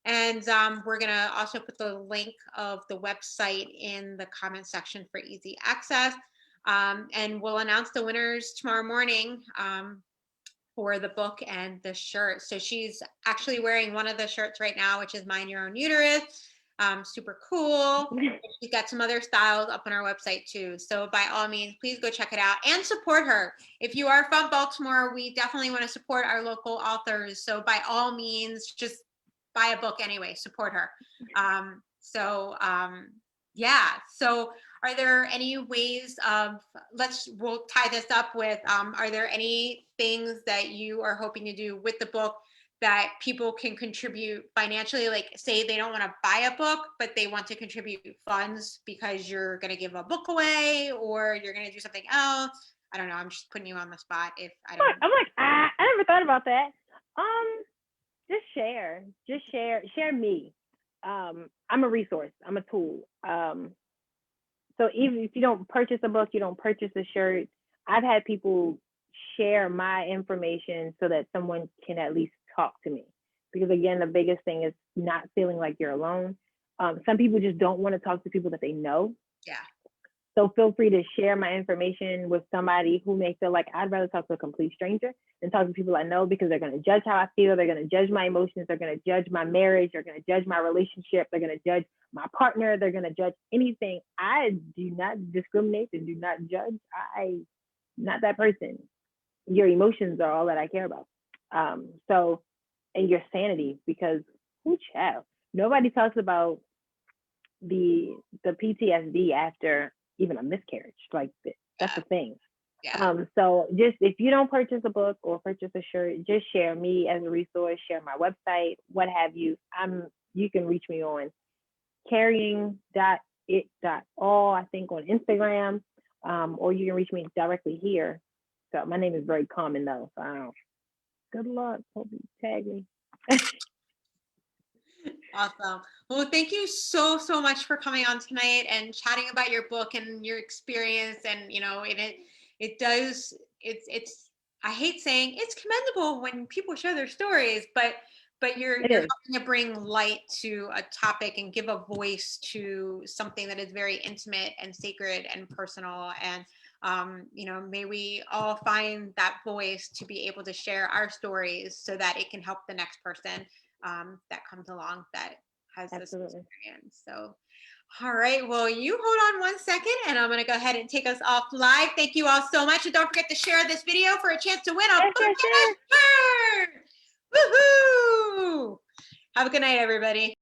And we're going to also put the link of the website in the comment section for easy access. And we'll announce the winners tomorrow morning for the book and the shirt. So she's actually wearing one of the shirts right now, which is Mind Your Own Uterus. Super cool. She's got some other styles up on our website too. So by all means, please go check it out and support her. If you are from Baltimore, we definitely want to support our local authors. So by all means, just buy a book anyway, support her. Yeah. So are there any ways of, we'll tie this up with, are there any things that you are hoping to do with the book that people can contribute financially? Like say they don't want to buy a book, but they want to contribute funds because you're going to give a book away or you're going to do something else. I don't know. I'm just putting you on the spot if I don't. I'm like, I never thought about that. Just share me. I'm a resource. I'm a tool. So even if you don't purchase a book, you don't purchase a shirt, I've had people share my information so that someone can at least talk to me. Because again, the biggest thing is not feeling like you're alone. Some people just don't want to talk to people that they know. Yeah. So feel free to share my information with somebody who may feel like I'd rather talk to a complete stranger than talk to people I know, because they're going to judge how I feel. They're going to judge my emotions. They're going to judge my marriage. They're going to judge my relationship. They're going to judge my partner. They're going to judge anything. I do not discriminate and do not judge. I'm not that person. Your emotions are all that I care about. And your sanity, because who child? Nobody talks about the PTSD after even a miscarriage. Like that's the thing. Yeah. So just if you don't purchase a book or purchase a shirt, just share me as a resource, share my website, what have you. You can reach me on carrying.it.all, I think, on Instagram, or you can reach me directly here. So my name is very common though. So good luck. Hope you tag me. Awesome. Well, thank you so, so much for coming on tonight and chatting about your book and your experience. And, you know, it's, I hate saying it's commendable when people share their stories, but you're helping to bring light to a topic and give a voice to something that is very intimate and sacred and personal. And, you know, may we all find that voice to be able to share our stories so that it can help the next person that comes along that has Absolutely. this experience. So, all right. Well, you hold on one second and I'm going to go ahead and take us off live. Thank you all so much. And don't forget to share this video for a chance to win a book and a shirt. Woohoo! Have a good night, everybody.